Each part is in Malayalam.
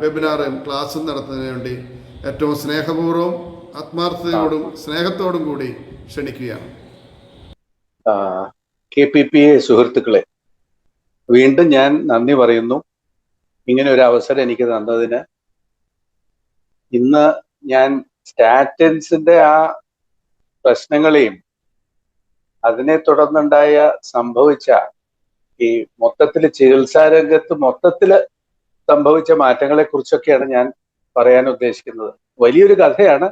വെബിനാറും ക്ലാസ്സും നടത്തുന്നതിന് വേണ്ടി ഏറ്റവും സ്നേഹപൂർവ്വം ആത്മാർത്ഥതയോടും സ്നേഹത്തോടും കൂടി ക്ഷണിക്കുകയാണ്. KPPA സുഹൃത്തുക്കളെ, വീണ്ടും ഞാൻ നന്ദി പറയുന്നു ഇങ്ങനെ ഒരു അവസരം എനിക്ക് തന്നതിന്. ഇന്ന് ഞാൻ സ്റ്റാറ്റൻസിന്റെ ആ പ്രശ്നങ്ങളെയും അതിനെ തുടർന്നുണ്ടായ സംഭവിച്ച ഈ മൊത്തത്തിൽ ചികിത്സാ രംഗത്ത് മൊത്തത്തിൽ സംഭവിച്ച മാറ്റങ്ങളെ കുറിച്ചൊക്കെയാണ് ഞാൻ പറയാൻ ഉദ്ദേശിക്കുന്നത്. വലിയൊരു കഥയാണ്,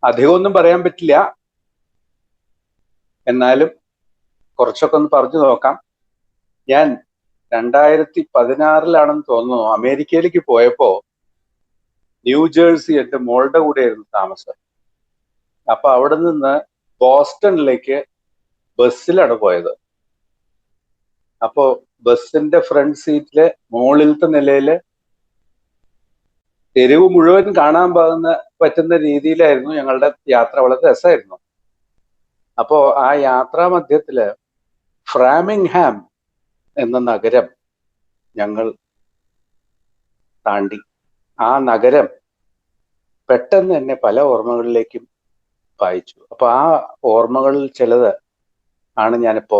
അധികമൊന്നും പറയാൻ പറ്റില്ല, എന്നാലും കുറച്ചൊക്കെ ഒന്ന് പറഞ്ഞു നോക്കാം. ഞാൻ 2016 തോന്നുന്നു അമേരിക്കയിലേക്ക് പോയപ്പോ ന്യൂജേഴ്സി എന്റെ മോളുടെ കൂടെയായിരുന്നു താമസം. അപ്പൊ അവിടെ നിന്ന് ബോസ്റ്റണിലേക്ക് ബസ്സിലാണ് പോയത്. അപ്പോ ബസ്സിന്റെ ഫ്രണ്ട് സീറ്റില് മുകളിലത്തെ നിലയില് തെരുവ് മുഴുവൻ കാണാൻ പറ്റുന്ന രീതിയിലായിരുന്നു ഞങ്ങളുടെ യാത്ര. വളരെ രസമായിരുന്നു. അപ്പോ ആ യാത്രാ മധ്യത്തില് ഫ്രാമിംഗ്ഹാം എന്ന നഗരം ഞങ്ങൾ താണ്ടി. ആ നഗരം പെട്ടെന്ന് തന്നെ പല ഓർമ്മകളിലേക്കും വായിച്ചു. അപ്പൊ ആ ഓർമ്മകളിൽ ചിലത് ആണ് ഞാനിപ്പോ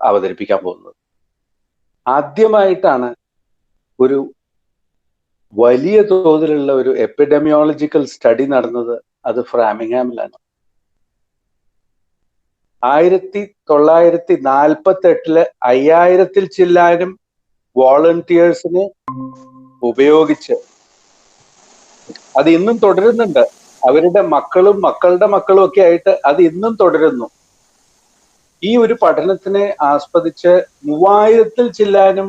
അവതരിപ്പിക്കാൻ പോകുന്നത്. ആദ്യമായിട്ടാണ് ഒരു വലിയ തോതിലുള്ള ഒരു എപ്പിഡെമിയോളജിക്കൽ സ്റ്റഡി നടന്നത്. അത് ഫ്രാമിംഗ്ഹാമിലാണ്. 1948 5000 ചില്ലാനും വോളണ്ടിയേഴ്സിനെ ഉപയോഗിച്ച് അത് ഇന്നും തുടരുന്നുണ്ട്. അവരുടെ മക്കളും മക്കളുടെ മക്കളും ഒക്കെ ആയിട്ട് അത് ഇന്നും തുടരുന്നു. ഈ ഒരു പഠനത്തിനെ ആസ്പദിച്ച് 3000 ചില്ലാനും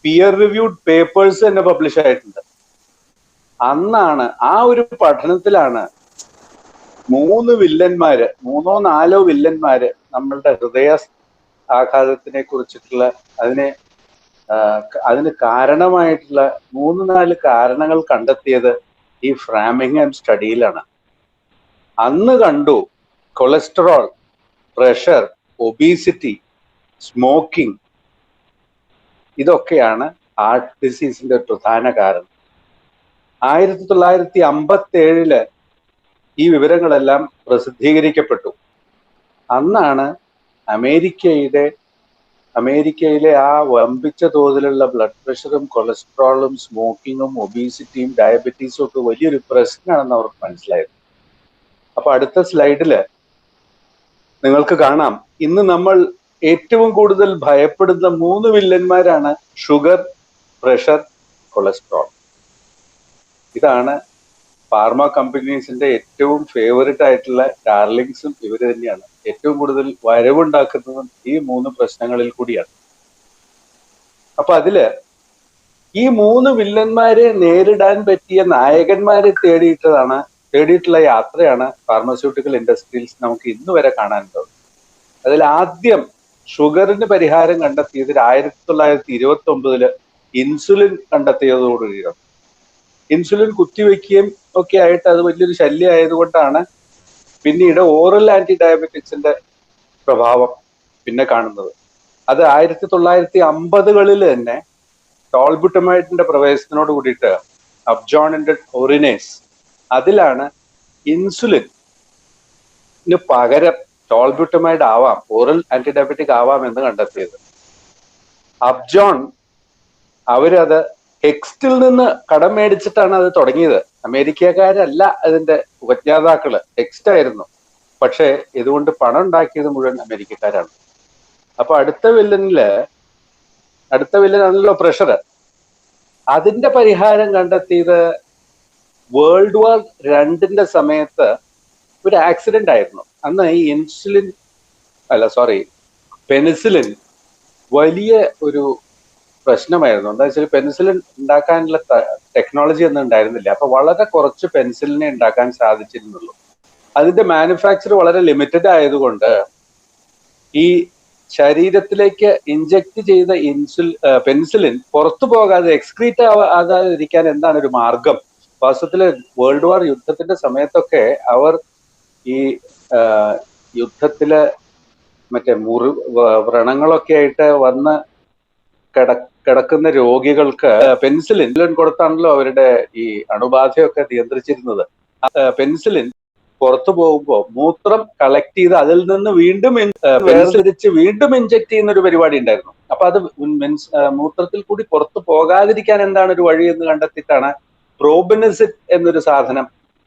പിയർ റിവ്യൂഡ് പേപ്പേഴ്സ് തന്നെ പബ്ലിഷ് ആയിട്ടുണ്ട്. അന്നാണ് ആ ഒരു പഠനത്തിലാണ് 3 വില്ലന്മാര്, 3 or 4 വില്ലന്മാര് നമ്മളുടെ ഹൃദയ ആഘാതത്തിനെ കുറിച്ചിട്ടുള്ള അതിന് കാരണമായിട്ടുള്ള 3-4 കാരണങ്ങൾ കണ്ടെത്തിയത് ഈ ഫ്രാമിംഗ്ഹാം സ്റ്റഡിയിലാണ്. അന്ന് കണ്ടു കൊളസ്ട്രോൾ, പ്രഷർ, ഒബീസിറ്റി, സ്മോക്കിംഗ്, ഇതൊക്കെയാണ് ഹാർട്ട് ഡിസീസിന്റെ പ്രധാന കാരണം. 1957 ഈ വിവരങ്ങളെല്ലാം പ്രസിദ്ധീകരിക്കപ്പെട്ടു. അന്നാണ് അമേരിക്കയിലെ ആ വമ്പിച്ച തോതിലുള്ള ബ്ലഡ് പ്രഷറും കൊളസ്ട്രോളും സ്മോക്കിങ്ങും ഒബീസിറ്റിയും ഡയബറ്റീസും ഒക്കെ വലിയൊരു പ്രശ്നമാണെന്ന് അവർക്ക് മനസ്സിലായത്. അപ്പൊ അടുത്ത സ്ലൈഡില് നിങ്ങൾക്ക് കാണാം, ഇന്ന് നമ്മൾ ഏറ്റവും കൂടുതൽ ഭയപ്പെടുന്ന 3 വില്ലന്മാരാണ് ഷുഗർ, പ്രഷർ, കൊളസ്ട്രോൾ. ഇതാണ് ഫാർമ കമ്പനീസിന്റെ ഏറ്റവും ഫേവറേറ്റ് ആയിട്ടുള്ള ഡാർലിങ്സും ഇവര് തന്നെയാണ്. ഏറ്റവും കൂടുതൽ വരവുണ്ടാക്കുന്നതും ഈ 3 പ്രശ്നങ്ങളിൽ കൂടിയാണ്. അപ്പൊ അതില് ഈ 3 വില്ലന്മാരെ നേരിടാൻ പറ്റിയ നായകന്മാരെ തേടിയിട്ടുള്ള യാത്രയാണ് ഫാർമസ്യൂട്ടിക്കൽ ഇൻഡസ്ട്രിയിൽ നമുക്ക് ഇന്ന് വരെ കാണാനുള്ളത്. അതിൽ ആദ്യം ഷുഗറിന് പരിഹാരം കണ്ടെത്തിയത് 1929 ഇൻസുലിൻ കണ്ടെത്തിയതോടുകൂടിയാണ്. ഇൻസുലിൻ കുത്തിവെക്കുകയും ഒക്കെ ആയിട്ട് അത് വലിയൊരു ശല്യം ആയതുകൊണ്ടാണ് പിന്നീട് ഓറൽ ആന്റി ഡയബറ്റിക്സിന്റെ പ്രഭാവം പിന്നെ കാണുന്നത്. അത് 1950 തന്നെ ടോൾബുട്ടമൈഡിന്റെ പ്രവേശനത്തോട് കൂടിയിട്ട് അബ്ജോണിന്റെ ഒറിനേസ്, അതിലാണ് ഇൻസുലിന് പകരം ടോൾബുട്ടമൈഡ് ആവാം, ഓറൽ ആന്റി ഡയബറ്റിക് ആവാം എന്ന് കണ്ടെത്തിയത്. അബ്ജോൺ അവരത് ടെക്സ്റ്റിൽ നിന്ന് കടം മേടിച്ചിട്ടാണ് അത് തുടങ്ങിയത്. അമേരിക്കക്കാരല്ല അതിന്റെ ഉപജ്ഞാതാക്കള്, ടെക്സ്റ്റ് ആയിരുന്നു. പക്ഷെ ഇതുകൊണ്ട് പണം ഉണ്ടാക്കിയത് മുഴുവൻ അമേരിക്കക്കാരാണ്. അപ്പൊ അടുത്ത വില്ലനാണല്ലോ പ്രഷർ. അതിന്റെ പരിഹാരം കണ്ടെത്തിയത് വേൾഡ് വാർ 2 സമയത്ത് ഒരു ആക്സിഡന്റ് ആയിരുന്നു. അന്ന് ഈ പെനിസിലിൻ വലിയ ഒരു പ്രശ്നമായിരുന്നു. എന്താ വെച്ചാൽ പെൻസിലിൻ ഉണ്ടാക്കാനുള്ള ടെക്നോളജി ഒന്നും ഉണ്ടായിരുന്നില്ല. അപ്പൊ വളരെ കുറച്ച് പെൻസിലിനെ ഉണ്ടാക്കാൻ സാധിച്ചിരുന്നുള്ളൂ. അതിന്റെ മാനുഫാക്ചർ വളരെ ലിമിറ്റഡ് ആയതുകൊണ്ട് ഈ ശരീരത്തിലേക്ക് ഇഞ്ചക്ട് ചെയ്ത പെൻസിലിൻ പുറത്തു പോകാതെ എക്സ്ക്രീറ്റ് ആകാതിരിക്കാൻ എന്താണ് ഒരു മാർഗം? വാസ്തവത്തില് വേൾഡ് വാർ യുദ്ധത്തിന്റെ സമയത്തൊക്കെ അവർ ഈ യുദ്ധത്തില് മറ്റേ വ്രണങ്ങളൊക്കെ ആയിട്ട് വന്ന് കിടക്കുന്ന രോഗികൾക്ക് പെൻസിലിൻ കൊടുത്താണല്ലോ അവരുടെ ഈ അണുബാധയൊക്കെ നിയന്ത്രിച്ചിരുന്നത്. പെൻസിലിൻ പുറത്തു പോകുമ്പോൾ മൂത്രം കളക്ട് ചെയ്ത് അതിൽ നിന്ന് വീണ്ടും വേർതിരിച്ച് വീണ്ടും ഇൻജെക്ട് ചെയ്യുന്ന ഒരു പരിപാടി ഉണ്ടായിരുന്നു. അപ്പൊ അത് മൂത്രത്തിൽ കൂടി പുറത്തു പോകാതിരിക്കാൻ എന്താണ് ഒരു വഴി എന്ന് കണ്ടെത്തിയിട്ടാണ് പ്രോബിനിസിൻ എന്നൊരു സാധനം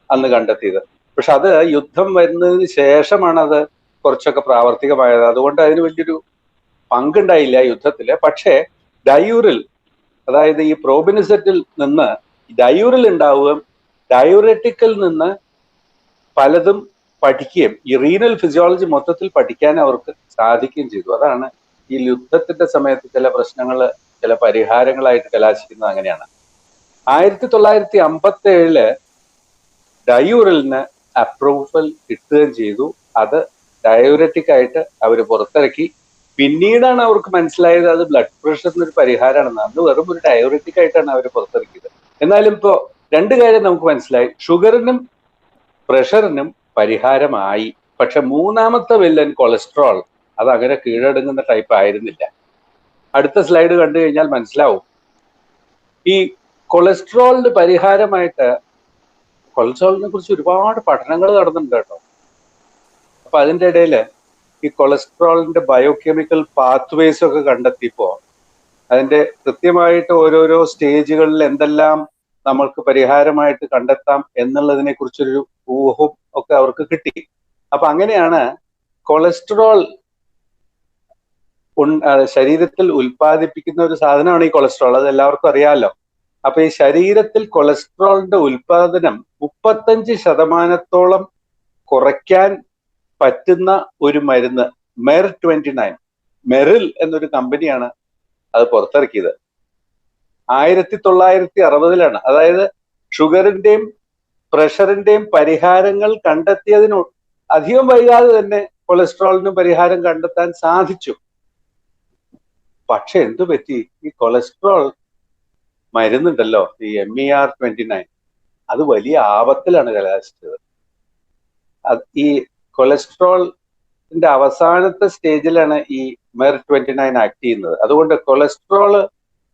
അന്ന് കണ്ടെത്തിയത്. പക്ഷെ അത് യുദ്ധം വരുന്നതിന് ശേഷമാണ് അത് കുറച്ചൊക്കെ പ്രാവർത്തികമായത്. അതുകൊണ്ട് അതിന് വലിയൊരു പങ്കുണ്ടായില്ല യുദ്ധത്തില്. പക്ഷേ ഡയൂറിൽ, അതായത് ഈ പ്രോബിനിസറ്റിൽ നിന്ന് ഡയൂറിൽ ഉണ്ടാവുകയും ഡയൂററ്റിക്കിൽ നിന്ന് പലതും പഠിക്കുകയും ഈ റീനൽ ഫിസിയോളജി മൊത്തത്തിൽ പഠിക്കാൻ അവർക്ക് സാധിക്കുകയും ചെയ്തു. അതാണ് ഈ യുദ്ധത്തിന്റെ സമയത്ത് ചില പ്രശ്നങ്ങൾ ചില പരിഹാരങ്ങളായിട്ട് കലാശിക്കുന്നത് അങ്ങനെയാണ്. 1957 ഡയൂറിലിന് അപ്രൂവൽ കിട്ടുകയും ചെയ്തു. അത് ഡയൂററ്റിക് ആയിട്ട് അവർ പുറത്തിറക്കി. പിന്നീടാണ് അവർക്ക് മനസ്സിലായത് അത് ബ്ലഡ് പ്രഷറിന് ഒരു പരിഹാരമാണെന്ന്. അന്ന് വെറും ഒരു ഡയൂററ്റിക് ആയിട്ടാണ് അവർ പുറത്തിറക്കിയത്. എന്നാലും ഇപ്പോ രണ്ട് കാര്യം നമുക്ക് മനസ്സിലായി. ഷുഗറിനും പ്രഷറിനും പരിഹാരമായി. പക്ഷെ മൂന്നാമത്തെ വില്ലൻ കൊളസ്ട്രോൾ അത് അങ്ങനെ കീഴടങ്ങുന്ന ടൈപ്പ് ആയിരുന്നില്ല. അടുത്ത സ്ലൈഡ് കണ്ടു കഴിഞ്ഞാൽ മനസ്സിലാവും. ഈ കൊളസ്ട്രോളിന് പരിഹാരമായിട്ട് കൊളസ്ട്രോളിനെ കുറിച്ച് ഒരുപാട് പഠനങ്ങൾ നടന്നിട്ടുണ്ട് കേട്ടോ. അപ്പൊ അതിൻ്റെ ഇടയിൽ ഈ കൊളസ്ട്രോളിന്റെ ബയോകെമിക്കൽ പാത്വേസ് ഒക്കെ കണ്ടെത്തിയപ്പോ അതിന്റെ കൃത്യമായിട്ട് ഓരോരോ സ്റ്റേജുകളിൽ എന്തെല്ലാം നമ്മൾക്ക് പരിഹാരമായിട്ട് കണ്ടെത്താം എന്നുള്ളതിനെ കുറിച്ചൊരു ഊഹം ഒക്കെ അവർക്ക് കിട്ടി. അപ്പൊ അങ്ങനെയാണ് കൊളസ്ട്രോൾ ശരീരത്തിൽ ഉൽപ്പാദിപ്പിക്കുന്ന ഒരു സാധനമാണ് ഈ കൊളസ്ട്രോൾ. അത് എല്ലാവർക്കും അറിയാമല്ലോ. അപ്പൊ ഈ ശരീരത്തിൽ കൊളസ്ട്രോളിന്റെ ഉൽപാദനം 35% കുറയ്ക്കാൻ പറ്റുന്ന ഒരു മരുന്ന് MER-29, മെറിൽ എന്നൊരു കമ്പനിയാണ് അത് പുറത്തിറക്കിയത്. 1960-ലാണ്. അതായത് ഷുഗറിന്റെയും പ്രഷറിന്റെയും പരിഹാരങ്ങൾ കണ്ടെത്തിയതിന് അധികം വൈകാതെ തന്നെ കൊളസ്ട്രോളിനും പരിഹാരം കണ്ടെത്താൻ സാധിച്ചു. പക്ഷെ എന്തു പറ്റി? ഈ കൊളസ്ട്രോൾ മരുന്നുണ്ടല്ലോ, ഈ MER-29, അത് വലിയ ആപത്തിലാണ് കലാശിച്ചത്. ഈ കൊളസ്ട്രോളിന്റെ അവസാനത്തെ സ്റ്റേജിലാണ് ഈ MER-29 ആക്ട് ചെയ്യുന്നത്. അതുകൊണ്ട് കൊളസ്ട്രോൾ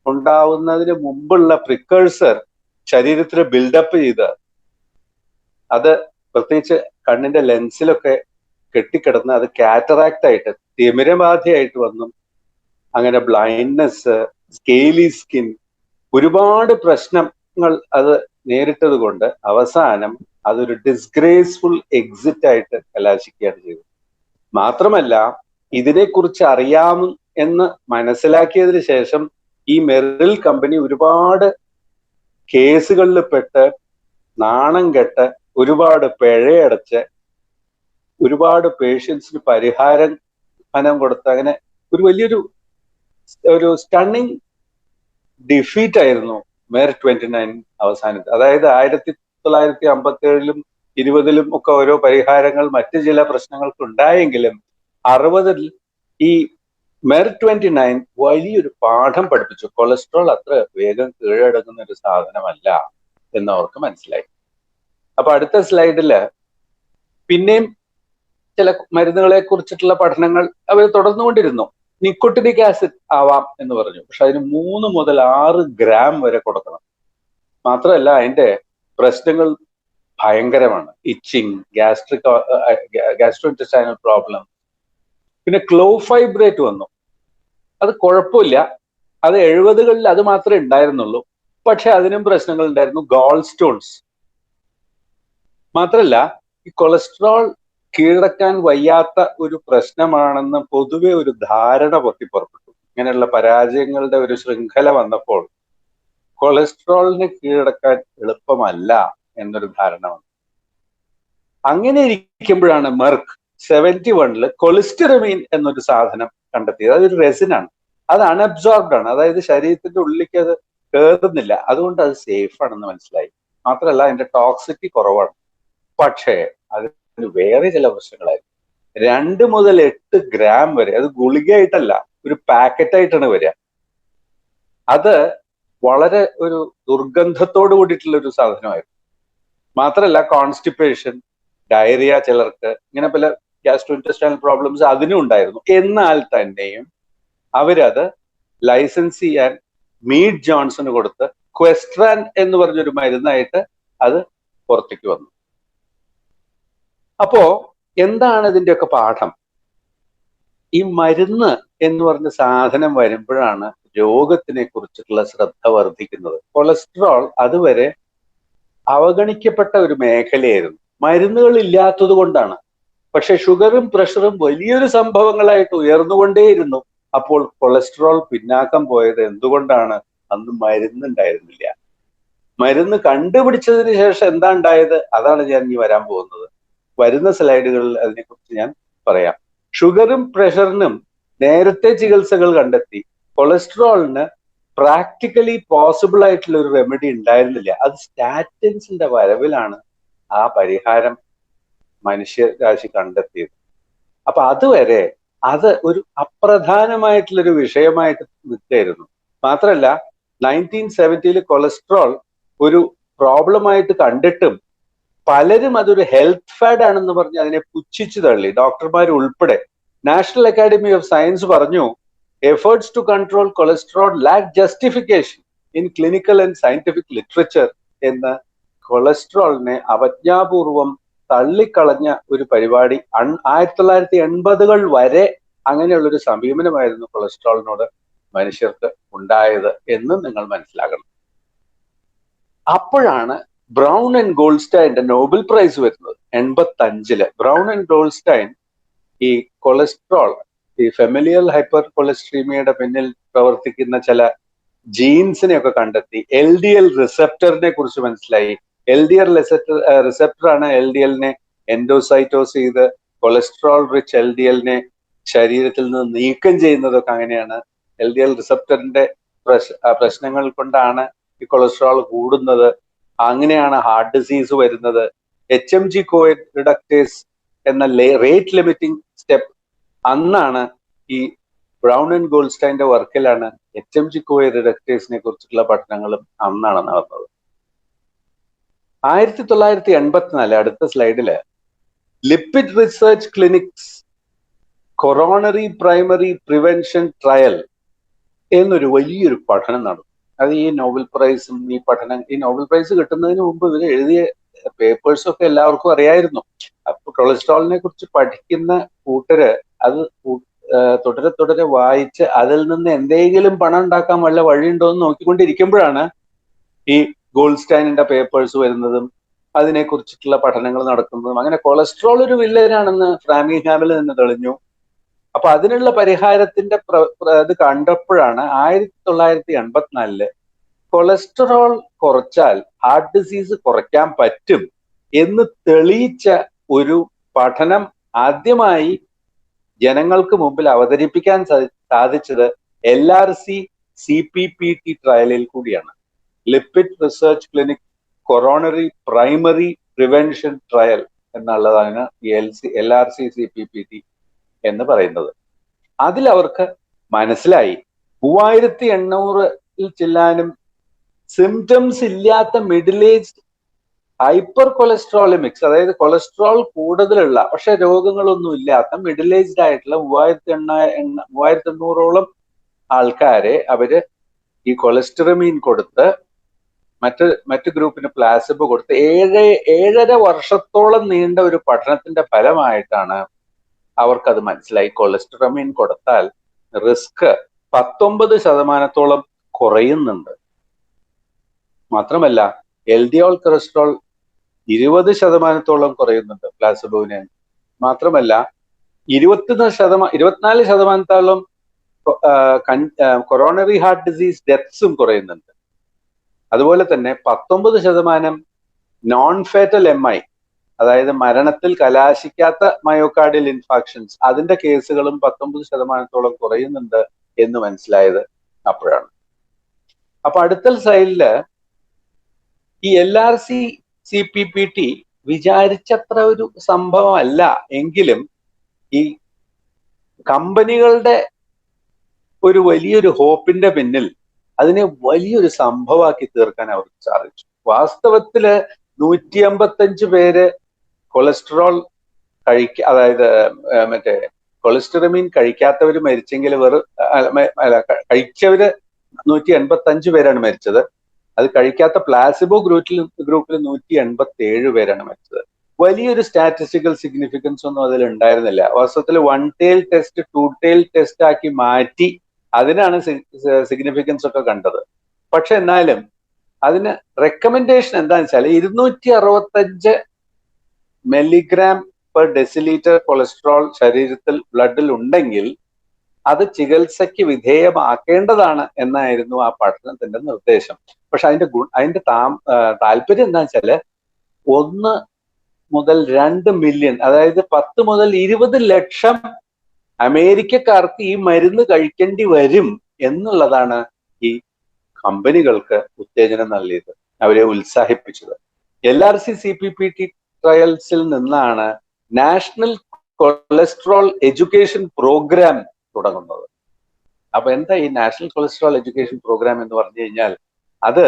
ഉണ്ടാവുന്നതിന് മുമ്പുള്ള പ്രിക്കേഴ്സർ ശരീരത്തിൽ ബിൽഡപ്പ് ചെയ്ത് അത് പ്രത്യേകിച്ച് കണ്ണിന്റെ ലെൻസിലൊക്കെ കെട്ടിക്കിടന്ന് അത് കാറ്ററാക്ട് ആയിട്ട് തിമിരബാധയായിട്ട് വന്നു. അങ്ങനെ ബ്ലൈൻഡ്നെസ്, സ്കെയിലി സ്കിൻ, ഒരുപാട് പ്രശ്നങ്ങൾ അത് നേരിട്ടത് കൊണ്ട് അവസാനം അതൊരു ഡിസ്ഗ്രേസ്ഫുൾ എക്സിറ്റ് ആയിട്ട് കലാശിക്കുകയാണ് ചെയ്തത്. മാത്രമല്ല ഇതിനെക്കുറിച്ച് അറിയാം എന്ന് മനസ്സിലാക്കിയതിന് ശേഷം ഈ മെറിൽ കമ്പനി ഒരുപാട് കേസുകളിൽ പെട്ട് നാണം കെട്ട് ഒരുപാട് പിഴയടച്ച് ഒരുപാട് പേഷ്യൻസിന് പരിഹാരം കൊടുത്ത് അങ്ങനെ ഒരു വലിയൊരു സ്റ്റണ്ണിങ് ഡിഫീറ്റ് ആയിരുന്നു MER-29 അവസാനത്ത്. അതായത് 1957-ലും 20-ലും ഒക്കെ ഓരോ പരിഹാരങ്ങൾ മറ്റു ചില പ്രശ്നങ്ങൾക്ക് ഉണ്ടായെങ്കിലും 60-ൽ ഈ MER-29 വലിയൊരു പാഠം പഠിപ്പിച്ചു. കൊളസ്ട്രോൾ അത്ര വേഗം കീഴടങ്ങുന്ന ഒരു സാധനമല്ല എന്ന് അവർക്ക് മനസ്സിലായി. അപ്പൊ അടുത്ത സ്ലൈഡില് പിന്നെയും ചില മരുന്നുകളെ കുറിച്ചിട്ടുള്ള പഠനങ്ങൾ അവർ തുടർന്നുകൊണ്ടിരുന്നു. നിക്കോട്ടിനിക് ആസിഡ് ആവാം എന്ന് പറഞ്ഞു. പക്ഷെ അതിന് 3 മുതൽ 6 ഗ്രാം വരെ കൊടുക്കണം. മാത്രമല്ല അതിന്റെ പ്രശ്നങ്ങൾ ഭയങ്കരമാണ്. Itching, gastro intestinal problem. പിന്നെ ക്ലോഫൈബ്രേറ്റ് വന്നു. അത് കുഴപ്പമില്ല. അത് 70-കളിൽ അത് മാത്രമേ ഉണ്ടായിരുന്നുള്ളൂ. പക്ഷെ അതിനും പ്രശ്നങ്ങൾ ഉണ്ടായിരുന്നു. Goal stones. മാത്രമല്ല ഈ കൊളസ്ട്രോൾ കീഴടക്കാൻ വയ്യാത്ത ഒരു പ്രശ്നമാണെന്ന് പൊതുവെ ഒരു ധാരണ പൊട്ടിപ്പുറപ്പെട്ടു. ഇങ്ങനെയുള്ള പരാജയങ്ങളുടെ ഒരു ശൃംഖല വന്നപ്പോൾ കൊളസ്ട്രോളിനെ കീഴടക്കാൻ എളുപ്പമല്ല എന്നൊരു ധാരണ വന്നു. അങ്ങനെ ഇരിക്കുമ്പോഴാണ് മെർക്ക് 71-ല് കൊളിസ്റ്റെറമീൻ എന്നൊരു സാധനം കണ്ടെത്തിയത്. അതൊരു റെസിനാണ്. അത് അൺഅബ്സോർബ്ഡ് ആണ്. അതായത് ശരീരത്തിന്റെ ഉള്ളിലേക്ക് അത് കയറുന്നില്ല. അതുകൊണ്ട് അത് സേഫ് ആണെന്ന് മനസ്സിലായി. മാത്രമല്ല അതിന്റെ ടോക്സിറ്റി കുറവാണ്. പക്ഷേ അതിന് വേറെ ചില പ്രശ്നങ്ങളായിരുന്നു. 2 മുതൽ 8 ഗ്രാം വരെ, അത് ഗുളികയായിട്ടല്ല, ഒരു പാക്കറ്റായിട്ടാണ് വരിക. അത് വളരെ ഒരു ദുർഗന്ധത്തോട് കൂടിയിട്ടുള്ള ഒരു സാധനമായിരുന്നു. മാത്രമല്ല കോൺസ്റ്റിപ്പേഷൻ, ഡയറിയ, ചിലർക്ക് ഇങ്ങനെ പല ഗ്യാസ്ട്രോ ഇൻറ്റസ്റ്റൈനൽ പ്രോബ്ലംസ് അതിനും ഉണ്ടായിരുന്നു. എന്നാൽ തന്നെയും അവരത് ലൈസൻസ് ചെയ്യാൻ മീഡ് ജോൺസന് കൊടുത്ത് ക്വെസ്ട്രാൻ എന്ന് പറഞ്ഞൊരു മരുന്നായിട്ട് അത് പുറത്തേക്ക് വന്നു. അപ്പോ എന്താണ് ഇതിന്റെയൊക്കെ പാഠം? ഈ മരുന്ന് എന്ന് പറഞ്ഞ സാധനം വരുമ്പോഴാണ് രോഗത്തിനെ കുറിച്ചിട്ടുള്ള ശ്രദ്ധ വർദ്ധിക്കുന്നത്. കൊളസ്ട്രോൾ അതുവരെ അവഗണിക്കപ്പെട്ട ഒരു മേഖലയായിരുന്നു, മരുന്നുകൾ ഇല്ലാത്തത് കൊണ്ടാണ്. പക്ഷെ ഷുഗറും പ്രഷറും വലിയൊരു സംഭവങ്ങളായിട്ട് ഉയർന്നുകൊണ്ടേയിരുന്നു. അപ്പോൾ കൊളസ്ട്രോൾ പിന്നാക്കം പോയത് എന്തുകൊണ്ടാണ്? അന്ന് മരുന്നുണ്ടായിരുന്നില്ല. മരുന്ന് കണ്ടുപിടിച്ചതിന് ശേഷം എന്താ ഉണ്ടായത്? അതാണ് ഞാൻ ഇനി വരാൻ പോകുന്നത്. വരുന്ന സ്ലൈഡുകളിൽ അതിനെക്കുറിച്ച് ഞാൻ പറയാം. ഷുഗറും പ്രഷറിനും നേരത്തെ ചികിത്സകൾ കണ്ടെത്തി. കൊളസ്ട്രോളിന് പ്രാക്ടിക്കലി പോസിബിൾ ആയിട്ടുള്ള ഒരു റെമഡി ഉണ്ടായിരുന്നില്ല. അത് സ്റ്റാറ്റിൻസിന്റെ വരവിലാണ് ആ പരിഹാരം മനുഷ്യരാശി കണ്ടെത്തിയത്. അപ്പൊ അതുവരെ അത് ഒരു അപ്രധാനമായിട്ടുള്ളൊരു വിഷയമായിട്ട് നിൽക്കുകയായിരുന്നു. മാത്രമല്ല 1970 കൊളസ്ട്രോൾ ഒരു പ്രോബ്ലമായിട്ട് കണ്ടിട്ടും പലരും അതൊരു ഹെൽത്ത് ഫാഡ് ആണെന്ന് പറഞ്ഞ് അതിനെ പുച്ഛിച്ചു തള്ളി, ഡോക്ടർമാർ ഉൾപ്പെടെ. നാഷണൽ അക്കാഡമി ഓഫ് സയൻസ് പറഞ്ഞു, efforts to control cholesterol lack justification in clinical and scientific literature എന്ന് കൊളസ്ട്രോളിനെ അവജ്ഞാപൂർവം തള്ളിക്കളഞ്ഞ ഒരു പരിപാടി 1980 വരെ അങ്ങനെയുള്ളൊരു സമീപനമായിരുന്നു കൊളസ്ട്രോളിനോട് മനുഷ്യർക്ക് ഉണ്ടായത് എന്ന് നിങ്ങൾ മനസ്സിലാക്കണം. അപ്പോഴാണ് ബ്രൗൺ ആൻഡ് ഗോൾഡ്സ്റ്റൈൻ്റെ നോബൽ പ്രൈസ് വരുന്നത് 85. ബ്രൗൺ ആൻഡ് ഗോൾഡ്സ്റ്റൈൻ ഈ കൊളസ്ട്രോൾ, ഈ ഫെമിലിയൽ ഹൈപ്പർ കൊളസ്ട്രീമിയയുടെ പിന്നിൽ പ്രവർത്തിക്കുന്ന ചില ജീൻസിനെ ഒക്കെ കണ്ടെത്തി. LDL റിസപ്റ്ററിനെ കുറിച്ച് മനസ്സിലായി. LDL റിസപ്റ്റർ ആണ് LDLനെ എൻഡോസൈറ്റോസ് ചെയ്ത് കൊളസ്ട്രോൾ റിച്ച് LDLനെ ശരീരത്തിൽ നിന്ന് നീക്കം ചെയ്യുന്നതൊക്കെ അങ്ങനെയാണ്. LDL റിസപ്റ്ററിന്റെ പ്രശ്നങ്ങൾ കൊണ്ടാണ് ഈ കൊളസ്ട്രോൾ കൂടുന്നത്. അങ്ങനെയാണ് ഹാർട്ട് ഡിസീസ് വരുന്നത്. HMG കോയിൻ റിഡക്ടേസ് എന്ന റേറ്റ് ലിമിറ്റിംഗ് സ്റ്റെപ്പ് അന്നാണ് ഈ ബ്രൗൺ ആൻഡ് ഗോൾഡ്സ്റ്റൈൻ്റെ വർക്കിലാണ് HMG കോയിൻ റിഡക്ടേസിനെ കുറിച്ചുള്ള പഠനങ്ങളും അന്നാണ് നടന്നത്. 1984 അടുത്ത സ്ലൈഡില് lipid research clinics coronary primary prevention trial എന്നൊരു വലിയൊരു പഠനം നടന്നു. അത് ഈ നോബൽ പ്രൈസും ഈ നോബൽ പ്രൈസ് കിട്ടുന്നതിന് മുമ്പ് ഇവർ എഴുതിയ പേപ്പേഴ്സും ഒക്കെ എല്ലാവർക്കും അറിയായിരുന്നു. അപ്പൊ കൊളസ്ട്രോളിനെ കുറിച്ച് പഠിക്കുന്ന കൂട്ടര് അത് തുടരെ വായിച്ച് അതിൽ നിന്ന് എന്തെങ്കിലും പണം ഉണ്ടാക്കാൻ വല്ല വഴിയുണ്ടോ എന്ന് നോക്കിക്കൊണ്ടിരിക്കുമ്പോഴാണ് ഈ ഗോൾഡ്സ്റ്റൈനിന്റെ പേപ്പേഴ്സ് വരുന്നതും അതിനെക്കുറിച്ചിട്ടുള്ള പഠനങ്ങൾ നടക്കുന്നതും. അങ്ങനെ കൊളസ്ട്രോൾ ഒരു വില്ലനാണെന്ന് ഫ്രാമിംഗ്ഹാമിൽ നിന്ന് തെളിഞ്ഞു. അപ്പൊ അതിനുള്ള പരിഹാരത്തിന്റെ ഇത് കണ്ടപ്പോഴാണ് 1984 കൊളസ്ട്രോൾ കുറച്ചാൽ ഹാർട്ട് ഡിസീസ് കുറയ്ക്കാൻ പറ്റും എന്ന് തെളിയിച്ച ഒരു പഠനം ആദ്യമായി ജനങ്ങൾക്ക് മുമ്പിൽ അവതരിപ്പിക്കാൻ സാധിച്ചത് LRC CPPT ട്രയലിൽ കൂടിയാണ്. Lipid research clinic coronary primary prevention trial എന്നുള്ളതാണ് ഈ LRC CPPT എന്ന് പറയുന്നത്. അതിൽ അവർക്ക് മനസ്സിലായി 3800 ചെല്ലാനും സിംറ്റംസ് ഇല്ലാത്ത മിഡിൽ ഏജ് ഹൈപ്പർ കൊളസ്ട്രോളിമിക്സ്, അതായത് കൊളസ്ട്രോൾ കൂടുതലുള്ള പക്ഷെ രോഗങ്ങളൊന്നും ഇല്ലാത്ത മിഡിൽ ഏജ്ഡ് ആയിട്ടുള്ള 3800ഓളം ആൾക്കാരെ അവര് ഈ കൊളസ്ട്രമീൻ കൊടുത്ത് മറ്റ് ഗ്രൂപ്പിന് പ്ലാസിബോ കൊടുത്ത് 7.5 വർഷത്തോളം നീണ്ട ഒരു പഠനത്തിന്റെ ഫലമായിട്ടാണ് അവർക്കത് മനസ്സിലായി. കൊളസ്ട്രമീൻ കൊടുത്താൽ റിസ്ക് 19% കുറയുന്നുണ്ട്. മാത്രമല്ല LDL കൊളസ്ട്രോൾ 20% കുറയുന്നുണ്ട് പ്ലാസിബോവിന്. മാത്രമല്ല 24% കൊറോണറി ഹാർട്ട് ഡിസീസ് ഡെത്ത്സും കുറയുന്നുണ്ട്. അതുപോലെ തന്നെ 19% നോൺ ഫേറ്റൽ MI, അതായത് മരണത്തിൽ കലാശിക്കാത്ത മയോകാർഡിയൽ ഇൻഫാക്ഷൻസ്, അതിന്റെ കേസുകളും 19% കുറയുന്നുണ്ട് എന്ന് മനസ്സിലായത് അപ്പോഴാണ്. അപ്പൊ അടുത്ത സ്ലൈഡില് ഈ LRC CPPT വിചാരിച്ചത്ര ഒരു സംഭവമല്ല എങ്കിലും ഈ കമ്പനികളുടെ ഒരു വലിയൊരു ഹോപ്പിന്റെ പിന്നിൽ അതിനെ വലിയൊരു സംഭവമാക്കി തീർക്കാൻ അവർക്ക് സാധിച്ചു. വാസ്തവത്തില് 155 പേര് കൊളസ്ട്രോൾ അതായത് കൊളസ്ട്രമീൻ കഴിക്കാത്തവര് മരിച്ചെങ്കിൽ കഴിച്ചവര് 185 പേരാണ് മരിച്ചത്. അത് കഴിക്കാത്ത പ്ലാസിബോ ഗ്രൂപ്പിൽ 187 പേരാണ് മരിച്ചത്. വലിയൊരു സ്റ്റാറ്റിസ്റ്റിക്കൽ സിഗ്നിഫിക്കൻസ് ഒന്നും അതിൽ ഉണ്ടായിരുന്നില്ല. വാസ്തവത്തിൽ 1 ടെയിൽ ടെസ്റ്റ് 2 ടെയിൽ ടെസ്റ്റ് ആക്കി മാറ്റി അതിനാണ് സിഗ്നിഫിക്കൻസ് ഒക്കെ കണ്ടത്. പക്ഷെ എന്നാലും അതിന് റെക്കമെൻഡേഷൻ എന്താണെന്ന് വെച്ചാൽ 265 മില്ലിഗ്രാം പെർ ഡെസിലീറ്റർ കൊളസ്ട്രോൾ ശരീരത്തിൽ ബ്ലഡിൽ ഉണ്ടെങ്കിൽ അത് ചികിത്സയ്ക്ക് വിധേയമാക്കേണ്ടതാണ് എന്നായിരുന്നു ആ പഠനത്തിന്റെ നിർദ്ദേശം. പക്ഷെ അതിന്റെ താല്പര്യം എന്താ വെച്ചാല് 1 മുതൽ 2 മില്യൺ, അതായത് 10 മുതൽ 20 ലക്ഷം അമേരിക്കക്കാർക്ക് ഈ മരുന്ന് കഴിക്കേണ്ടി വരും എന്നുള്ളതാണ് ഈ കമ്പനികൾക്ക് ഉത്തേജനം നൽകിയത്, അവരെ ഉത്സാഹിപ്പിച്ചത്. LRC-CPPT ട്രയൽസിൽ നിന്നാണ് നാഷണൽ കൊളസ്ട്രോൾ എഡ്യൂക്കേഷൻ പ്രോഗ്രാം തുടങ്ങുന്നത്. അപ്പൊ എന്താ ഈ നാഷണൽ കൊളസ്ട്രോൾ എഡ്യൂക്കേഷൻ പ്രോഗ്രാം എന്ന് പറഞ്ഞു കഴിഞ്ഞാൽ, അത്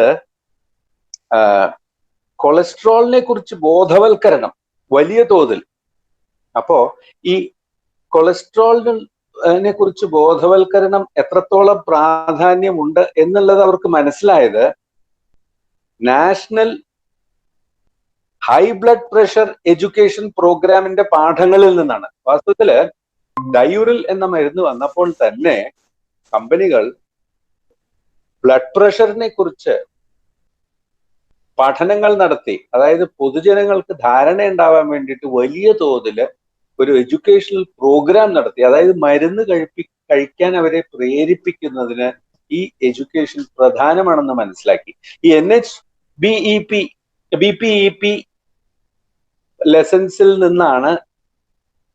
കൊളസ്ട്രോളിനെ കുറിച്ച് ബോധവൽക്കരണം വലിയ തോതിൽ. അപ്പോ ഈ കൊളസ്ട്രോളിനെ കുറിച്ച് ബോധവൽക്കരണം എത്രത്തോളം പ്രാധാന്യമുണ്ട് എന്നുള്ളത് അവർക്ക് മനസ്സിലായത് national high blood pressure education പ്രോഗ്രാമിന്റെ പാഠങ്ങളിൽ നിന്നാണ്. വാസ്തവത്തില് ഡയൂറിൽ എന്ന മരുന്ന് വന്നപ്പോൾ തന്നെ കമ്പനികൾ ബ്ലഡ് പ്രഷറിനെ കുറിച്ച് പഠനങ്ങൾ നടത്തി, അതായത് പൊതുജനങ്ങൾക്ക് ധാരണ ഉണ്ടാവാൻ വേണ്ടിയിട്ട് വലിയ തോതില് ഒരു എഡ്യൂക്കേഷണൽ പ്രോഗ്രാം നടത്തി. അതായത് മരുന്ന് കഴിക്കാൻ അവരെ പ്രേരിപ്പിക്കുന്നതിന് ഈ എഡ്യൂക്കേഷൻ പ്രധാനമാണെന്ന് മനസ്സിലാക്കി. ഈ BPEP ലെസൺസിൽ നിന്നാണ്.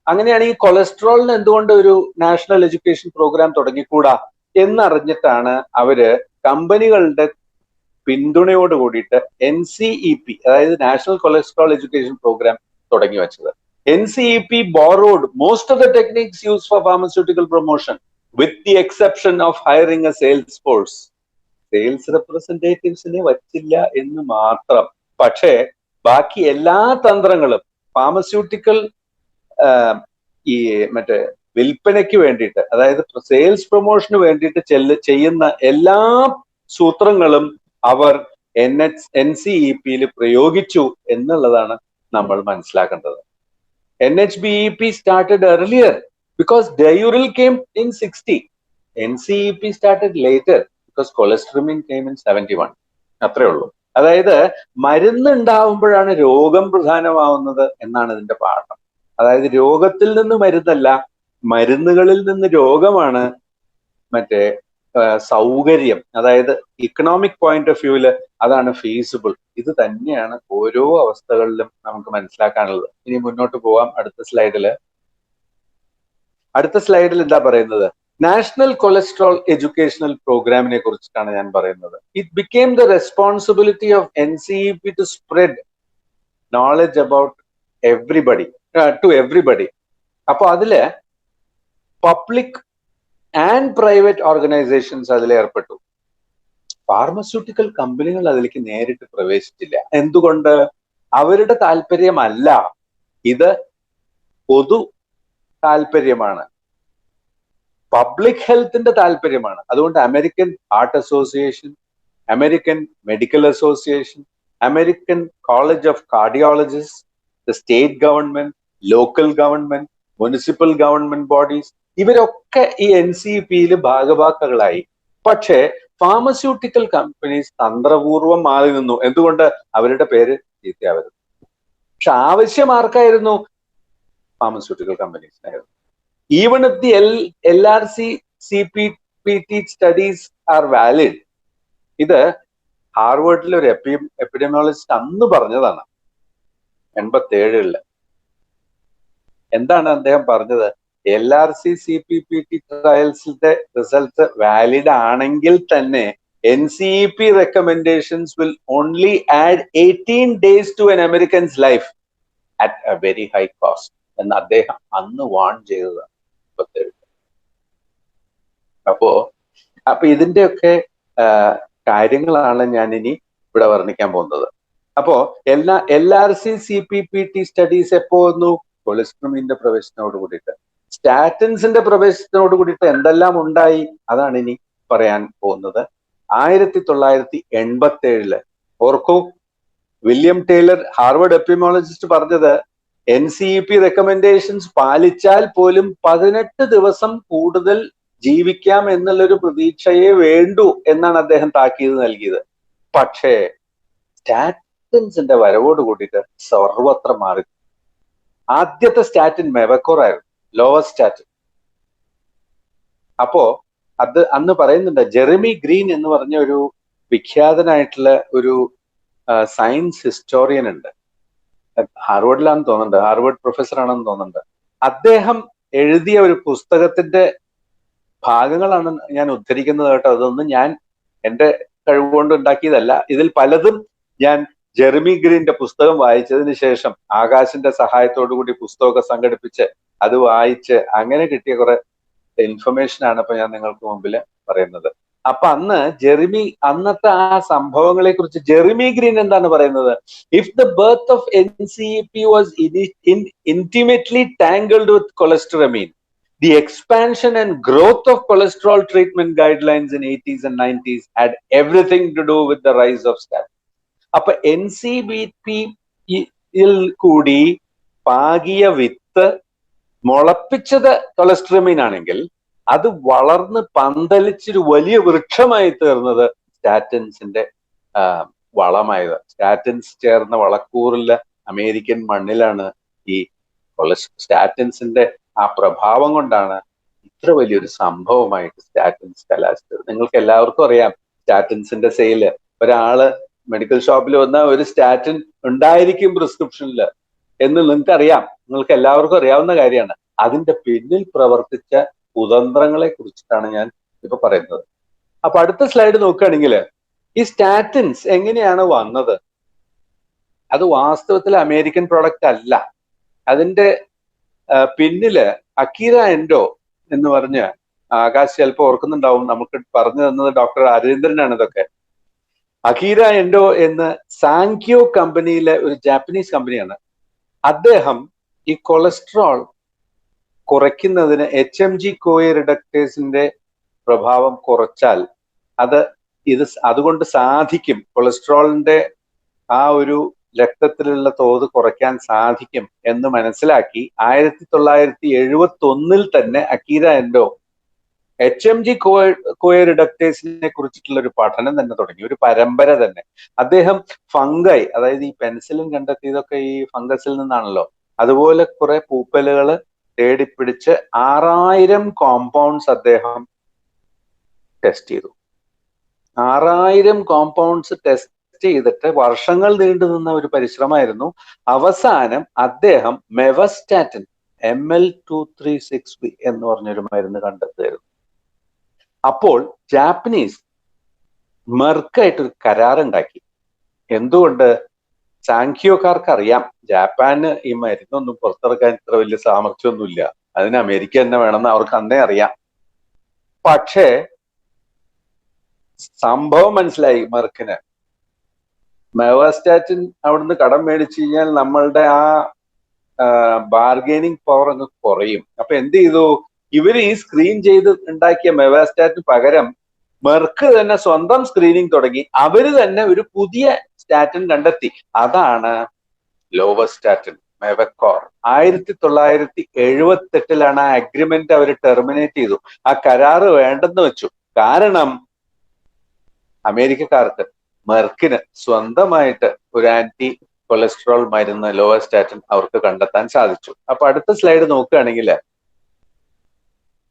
അങ്ങനെയാണ് ഈ കൊളസ്ട്രോളിന് എന്തുകൊണ്ട് ഒരു നാഷണൽ എഡ്യൂക്കേഷൻ പ്രോഗ്രാം തുടങ്ങിക്കൂടാ എന്നറിഞ്ഞിട്ടാണ് അവര് കമ്പനികളുടെ പിന്തുണയോട് കൂടിയിട്ട് NCEP, അതായത് നാഷണൽ കൊളസ്ട്രോൾ എഡ്യൂക്കേഷൻ പ്രോഗ്രാം തുടങ്ങി വെച്ചത്. NCEP borrowed most of the techniques used for pharmaceutical promotion with the exception of hiring a sales force. Sales റെപ്രസെന്റേറ്റീവ്സിനെ വച്ചില്ല എന്ന് മാത്രം. പക്ഷേ ബാക്കി എല്ലാ തന്ത്രങ്ങളും ഫാർമസ്യൂട്ടിക്കൽ ഈ മറ്റേ വിൽപ്പനയ്ക്ക് വേണ്ടിയിട്ട്, അതായത് സെയിൽസ് പ്രൊമോഷന് വേണ്ടിയിട്ട് ചെയ്യുന്ന എല്ലാ സൂത്രങ്ങളും അവർ NCEP-യിൽ പ്രയോഗിച്ചു എന്നുള്ളതാണ് നമ്മൾ മനസ്സിലാക്കേണ്ടത്. NHBEP started earlier because Diuril came in 60. NCEP started later because cholestyramine came in 71. അത്രേ ഉള്ളൂ. അതായത് മരുന്ന് ഉണ്ടാവുമ്പോഴാണ് രോഗം പ്രധാനമാവുന്നത് എന്നാണ് ഇതിന്റെ പാഠം. അതായത് രോഗത്തിൽ നിന്ന് മരുന്നല്ല, മരുന്നുകളിൽ നിന്ന് രോഗമാണ് മറ്റേ സൗകര്യം. അതായത് ഇക്കണോമിക് പോയിന്റ് ഓഫ് വ്യൂവില് അതാണ് ഫീസിബിൾ. ഇത് തന്നെയാണ് ഓരോ അവസ്ഥകളിലും നമുക്ക് മനസ്സിലാക്കാനുള്ളത്. ഇനി മുന്നോട്ട് പോവാം. അടുത്ത സ്ലൈഡിൽ എന്താ പറയുന്നത്? നാഷണൽ കൊളസ്ട്രോൾ എഡ്യൂക്കേഷണൽ പ്രോഗ്രാമിനെ കുറിച്ചിട്ടാണ് ഞാൻ പറയുന്നത്. It became the responsibility of NCEP to spread knowledge about to everybody. അപ്പൊ അതില് പബ്ലിക് ആൻഡ് പ്രൈവറ്റ് ഓർഗനൈസേഷൻസ് അതിൽ ഏർപ്പെട്ടു. ഫാർമസ്യൂട്ടിക്കൽ കമ്പനികൾ അതിലേക്ക് നേരിട്ട് പ്രവേശിച്ചില്ല. എന്തുകൊണ്ട്? അവരുടെ താല്പര്യമല്ല, ഇത് പൊതു താല്പര്യമാണ്, പബ്ലിക് ഹെൽത്തിന്റെ താല്പര്യമാണ്. അതുകൊണ്ട് American heart association, American medical association, American college of cardiologist, the state government, local government, municipal government bodies, ഇവരൊക്കെ ഈ NCEP-യിൽ ഭാഗഭാക്കുകളായി. പക്ഷേ ഫാർമസ്യൂട്ടിക്കൽ കമ്പനീസ് തന്ത്രപൂർവം മാറി നിന്നു. എന്തുകൊണ്ട്? അവരുടെ പേര് ചീത്തയാവരുത്. പക്ഷെ ആവശ്യം ആർക്കായിരുന്നു? ഫാർമസ്യൂട്ടിക്കൽ കമ്പനീസിനായിരുന്നു. Even if the LRC-CPPT studies are valid. ഇത് ഹാർവേർഡിലെ ഒരു എപ്പിഡമിയോളജിസ്റ്റ് അന്ന് പറഞ്ഞതാണ് 87. എന്താണ് അദ്ദേഹം പറഞ്ഞത്? LRC-CPPT ട്രയൽസിന്റെ റിസൾട്ട് വാലിഡ് ആണെങ്കിൽ തന്നെ NCEP recommendations will only add 18 days to an American's life at a very high cost എന്ന് അദ്ദേഹം അന്ന് വാൺ ചെയ്തതാണ്. അപ്പൊ ഇതിന്റെയൊക്കെ കാര്യങ്ങളാണ് ഞാൻ ഇനി ഇവിടെ വർണ്ണിക്കാൻ പോകുന്നത്. അപ്പോ LRC-CPPT സ്റ്റഡീസ് എപ്പോ വന്നു? കൊളസ്ട്രോമിന്റെ പ്രവേശനോട് കൂടിയിട്ട്, സ്റ്റാറ്റിൻസിന്റെ പ്രവേശനത്തോട് കൂടിയിട്ട് എന്തെല്ലാം ഉണ്ടായി അതാണ് ഇനി പറയാൻ പോകുന്നത്. 1987 ഓർക്കൂ, വില്യം ടൈലർ ഹാർവർഡ് എപ്പിമോളജിസ്റ്റ് പറഞ്ഞത് NCEP റെക്കമെൻഡേഷൻസ് പാലിച്ചാൽ പോലും 18 ദിവസം കൂടുതൽ ജീവിക്കാം എന്നുള്ളൊരു പ്രതീക്ഷയെ വേണ്ടൂ എന്നാണ് അദ്ദേഹം താക്കീത് നൽകിയത്. പക്ഷേ സ്റ്റാറ്റിൻസിന്റെ വരവോട് കൂടിയിട്ട് സർവത്ര മാറി. ആദ്യത്തെ സ്റ്റാറ്റിൻ മെവക്കോർ ആയിരുന്നു, ലോവർ സ്റ്റാറ്റിൻ. അപ്പോ അത് അന്ന് പറയുന്നുണ്ട്, ജെറമി ഗ്രീൻ എന്ന് പറഞ്ഞ ഒരു വിഖ്യാതനായിട്ടുള്ള ഒരു സയൻസ് ഹിസ്റ്റോറിയൻ ഉണ്ട്, ഹാർവർഡിലാണെന്ന് തോന്നുന്നുണ്ട്, ഹാർവർഡ് പ്രൊഫസർ ആണെന്ന് തോന്നുന്നുണ്ട്. അദ്ദേഹം എഴുതിയ ഒരു പുസ്തകത്തിന്റെ ഭാഗങ്ങളാണ് ഞാൻ ഉദ്ധരിക്കുന്നത് കേട്ടോ. അതൊന്നും ഞാൻ എന്റെ കഴിവുകൊണ്ട് ഉണ്ടാക്കിയതല്ല. ഇതിൽ പലതും ഞാൻ ജെറമി ഗ്രീന്റെ പുസ്തകം വായിച്ചതിന് ശേഷം ആകാശിന്റെ സഹായത്തോടു കൂടി പുസ്തകമൊക്കെ സംഘടിപ്പിച്ച് അത് വായിച്ച് അങ്ങനെ കിട്ടിയ കുറെ ഇൻഫർമേഷൻ ആണ് ഇപ്പൊ ഞാൻ നിങ്ങൾക്ക് മുമ്പിൽ പറയുന്നത്. അപ്പൊ അന്നത്തെ ആ സംഭവങ്ങളെ കുറിച്ച് ജെറമി ഗ്രീൻ എന്താണ് പറയുന്നത്? If the birth of NCEP was intimately tangled with cholestyramine, the expansion and growth of cholesterol treatment guidelines in 80s and 90s had everything to do with the rise of statin. അപ്പൊ NCEP കൂടി പാകിയ വിത്ത് മുളപ്പിച്ചത് കൊളസ്ട്രമീൻ ആണെങ്കിൽ അത് വളർന്ന് പന്തലിച്ചൊരു വലിയ വൃക്ഷമായി തീർന്നത് സ്റ്റാറ്റിൻസിന്റെ വളമായത്. സ്റ്റാറ്റിൻസ് ചേർന്ന വളക്കൂറിലെ അമേരിക്കൻ മണ്ണിലാണ് ഈ സ്റ്റാറ്റിൻസിന്റെ ആ പ്രഭാവം കൊണ്ടാണ് ഇത്ര വലിയൊരു സംഭവമായിട്ട് സ്റ്റാറ്റിൻസ് കലാശിച്ചത്. നിങ്ങൾക്ക് എല്ലാവർക്കും അറിയാം സ്റ്റാറ്റിൻസിന്റെ സെയില്. ഒരാള് മെഡിക്കൽ ഷോപ്പിൽ വന്ന ഒരു സ്റ്റാറ്റിൻ ഉണ്ടായിരിക്കും പ്രിസ്ക്രിപ്ഷനിൽ എന്ന് നിങ്ങൾക്ക് എല്ലാവർക്കും അറിയാവുന്ന കാര്യമാണ്. അതിന്റെ പിന്നിൽ പ്രവർത്തിച്ച കുതന്ത്രങ്ങളെ കുറിച്ചിട്ടാണ് ഞാൻ ഇപ്പൊ പറയുന്നത്. അപ്പൊ അടുത്ത സ്ലൈഡ് നോക്കുകയാണെങ്കിൽ ഈ സ്റ്റാറ്റിൻസ് എങ്ങനെയാണ് വന്നത്? അത് വാസ്തവത്തിൽ അമേരിക്കൻ പ്രോഡക്റ്റ് അല്ല. അതിന്റെ പിന്നില് അക്കീര എൻഡോ എന്ന് പറഞ്ഞ് ആകാശ് ചിലപ്പോൾ ഓർക്കുന്നുണ്ടാവും, നമുക്ക് പറഞ്ഞു തന്നത് ഡോക്ടർ അരവിന്ദനാണ് ഇതൊക്കെ. അക്കീര എൻഡോ എന്ന് സാങ്ക്യോ കമ്പനിയിലെ ഒരു ജാപ്പനീസ് കമ്പനിയാണ്. അദ്ദേഹം ഈ കൊളസ്ട്രോൾ കുറയ്ക്കുന്നതിന് HMG കോയെ റിഡക്ടേഴ്സിന്റെ പ്രഭാവം കുറച്ചാൽ അതുകൊണ്ട് സാധിക്കും, കൊളസ്ട്രോളിന്റെ ആ ഒരു രക്തത്തിലുള്ള തോത് കുറയ്ക്കാൻ സാധിക്കും എന്ന് മനസ്സിലാക്കി 1971 തന്നെ അക്കീര എൻഡോ HMG കോയെ റിഡക്ടേഴ്സിനെ കുറിച്ചിട്ടുള്ള ഒരു പഠനം തന്നെ തുടങ്ങി, ഒരു പരമ്പര തന്നെ. അദ്ദേഹം ഫംഗൈ, അതായത് ഈ പെൻസിലിൻ കണ്ടെത്തിയതൊക്കെ ഈ ഫംഗസിൽ നിന്നാണല്ലോ, അതുപോലെ കുറെ പൂപ്പലുകൾ തേടിപ്പിടിച്ച് 6000 കോമ്പൗണ്ട്സ് അദ്ദേഹം ടെസ്റ്റ് ചെയ്തു. 6000 കോമ്പൗണ്ട്സ് ടെസ്റ്റ് ചെയ്തിട്ട് വർഷങ്ങൾ നീണ്ടു നിന്ന ഒരു പരിശ്രമമായിരുന്നു. അവസാനം അദ്ദേഹം മെവസ്റ്റാറ്റിൻ ML236B എന്ന് പറഞ്ഞൊരു മരുന്ന് കണ്ടെത്തുകയായിരുന്നു. അപ്പോൾ ജാപ്പനീസ് മെർക്കായിട്ടൊരു കരാറുണ്ടാക്കി. എന്തുകൊണ്ട്? സാങ്ക്യോക്കാർക്ക് അറിയാം ജപ്പാന് ഈ മരുന്നൊന്നും പുറത്തിറക്കാൻ ഇത്ര വലിയ സാമർഥ്യമൊന്നുമില്ല, അതിന് അമേരിക്ക തന്നെ വേണമെന്ന് അവർക്ക് അന്നേ അറിയാം. പക്ഷേ സംഭവം മനസ്സിലായി മെർക്കിന്. മെവാസ്റ്റാറ്റിൻ അവിടുന്ന് കടം മേടിച്ചു കഴിഞ്ഞാൽ നമ്മളുടെ ആ ബാർഗെയിനിങ് പവർ അങ്ങ് കുറയും. അപ്പൊ എന്ത് ചെയ്തു? ഇവര് ഈ സ്ക്രീൻ ചെയ്ത് ഉണ്ടാക്കിയ മെവാസ്റ്റാറ്റിന് പകരം മെർക്ക് തന്നെ സ്വന്തം സ്ക്രീനിങ് തുടങ്ങി. അവര് തന്നെ ഒരു പുതിയ സ്റ്റാറ്റിൻ കണ്ടെത്തി. അതാണ് ലോവസ്റ്റാറ്റിൻ, മെവക്കോർ. 1978 ആ അഗ്രിമെന്റ് അവർ ടെർമിനേറ്റ് ചെയ്തു. ആ കരാറ് വേണ്ടെന്ന് വെച്ചു. കാരണം അമേരിക്കക്കാർക്ക്, മെർക്കിന് സ്വന്തമായിട്ട് ഒരു ആന്റി കൊളസ്ട്രോൾ മരുന്ന് ലോവസ്റ്റാറ്റിൻ അവർക്ക് കണ്ടെത്താൻ സാധിച്ചു. അപ്പൊ അടുത്ത സ്ലൈഡ് നോക്കുകയാണെങ്കിൽ,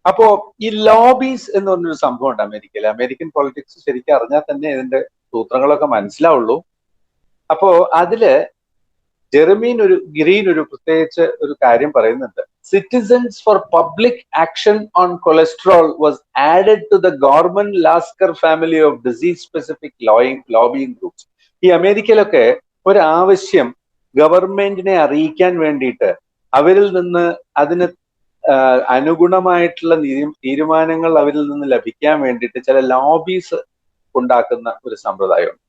അപ്പോ ഈ ലോബീസ് എന്ന് പറഞ്ഞൊരു സംഭവം ഉണ്ട് അമേരിക്കയിൽ. അമേരിക്കൻ പൊളിറ്റിക്സ് ശരിക്കും അറിഞ്ഞാൽ തന്നെ ഇതിന്റെ സൂത്രങ്ങളൊക്കെ മനസ്സിലാവുള്ളൂ. അപ്പോ അതില് ഗ്രീൻ ഒരു പ്രത്യേകിച്ച് ഒരു കാര്യം പറയുന്നുണ്ട്. Citizens for public action on cholesterol was added to the government Lasker family of disease specific lobbying groups. ഈ അമേരിക്കയിലൊക്കെ ഒരാവശ്യം ഗവൺമെന്റിനെ അറിയിക്കാൻ വേണ്ടിയിട്ട് അവരിൽ നിന്ന് അതിന് അനുഗുണമായിട്ടുള്ള തീരുമാനങ്ങൾ അവരിൽ നിന്ന് ലഭിക്കാൻ വേണ്ടിയിട്ട് ചില ലോബീസ് ഉണ്ടാക്കുന്ന ഒരു സമ്പ്രദായമുണ്ട്.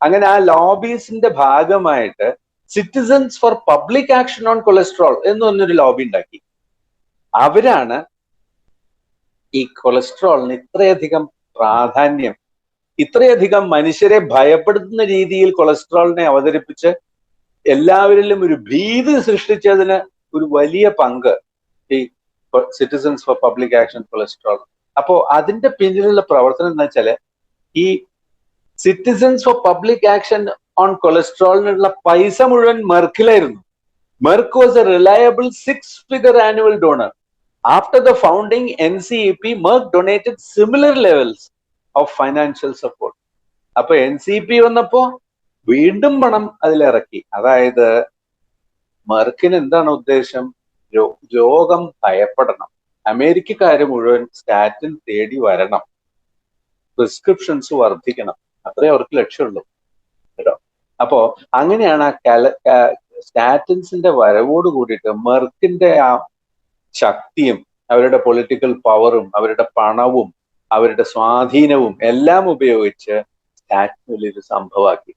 അങ്ങനെ ആ ലോബീസിന്റെ ഭാഗമായിട്ട് citizens for public action on cholesterol എന്ന് പറഞ്ഞൊരു ലോബി ഉണ്ടാക്കി. അവരാണ് ഈ കൊളസ്ട്രോളിന് ഇത്രയധികം പ്രാധാന്യം ഇത്രയധികം മനുഷ്യരെ ഭയപ്പെടുത്തുന്ന രീതിയിൽ കൊളസ്ട്രോളിനെ അവതരിപ്പിച്ച് എല്ലാവരിലും ഒരു ഭീതി സൃഷ്ടിച്ചതിന് ഒരു വലിയ പങ്ക് ഈ citizens for public action cholesterol. അപ്പോ അതിന്റെ പിന്നിലുള്ള പ്രവർത്തനം എന്ന് വെച്ചാല് ഈ citizens for public action on കൊളസ്ട്രോളിനുള്ള പൈസ മുഴുവൻ മെർക്കിലായിരുന്നു. Merck was a reliable 6-figure annual donor. After the founding NCEP, Merck donated similar levels of financial support. അപ്പൊ NCEP വന്നപ്പോ വീണ്ടും പണം അതിലിറക്കി. അതായത് മെർക്കിന് എന്താണ് ഉദ്ദേശം? രോഗം ഭയപ്പെടണം, അമേരിക്കക്കാര് മുഴുവൻ സ്റ്റാറ്റിൻ തേടി വരണം, പ്രിസ്ക്രിപ്ഷൻസ് വർദ്ധിക്കണം, അത്രേ അവർക്ക് ലക്ഷ്യമുള്ളൂ കേട്ടോ. അപ്പോ അങ്ങനെയാണ് ആ സ്റ്റാറ്റിൻസിന്റെ വരവോട് കൂടിയിട്ട് മെർക്കിന്റെ ആ ശക്തിയും അവരുടെ പൊളിറ്റിക്കൽ പവറും അവരുടെ പണവും അവരുടെ സ്വാധീനവും എല്ലാം ഉപയോഗിച്ച് സ്റ്റാറ്റിൻ വലിയൊരു സംഭവമാക്കി.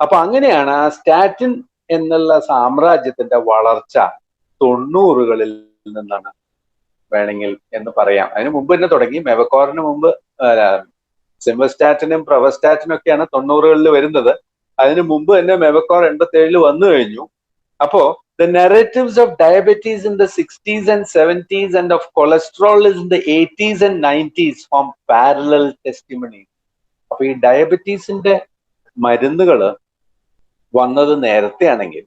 അപ്പൊ അങ്ങനെയാണ് ആ സ്റ്റാറ്റിൻ എന്നുള്ള സാമ്രാജ്യത്തിന്റെ വളർച്ച 90കളിൽ നിന്നാണ് വേണമെങ്കിൽ എന്ന് പറയാം. അതിന് മുമ്പ് തന്നെ തുടങ്ങി. മെവക്കോറിന് മുമ്പ് സിംവസ്റ്റാറ്റിനും പ്രവസ്റ്റാറ്റിനും ഒക്കെയാണ് 90കളിൽ വരുന്നത്. അതിന് മുമ്പ് തന്നെ മെവക്കോർ 87 വന്നു കഴിഞ്ഞു. അപ്പോ the narratives of diabetes in the 60s and 70s and of cholesterol in the 80s and 90s form parallel testimonies. അപ്പൊ ഈ ഡയബറ്റീസിന്റെ മരുന്നുകൾ വന്നത് നേരത്തെ ആണെങ്കിൽ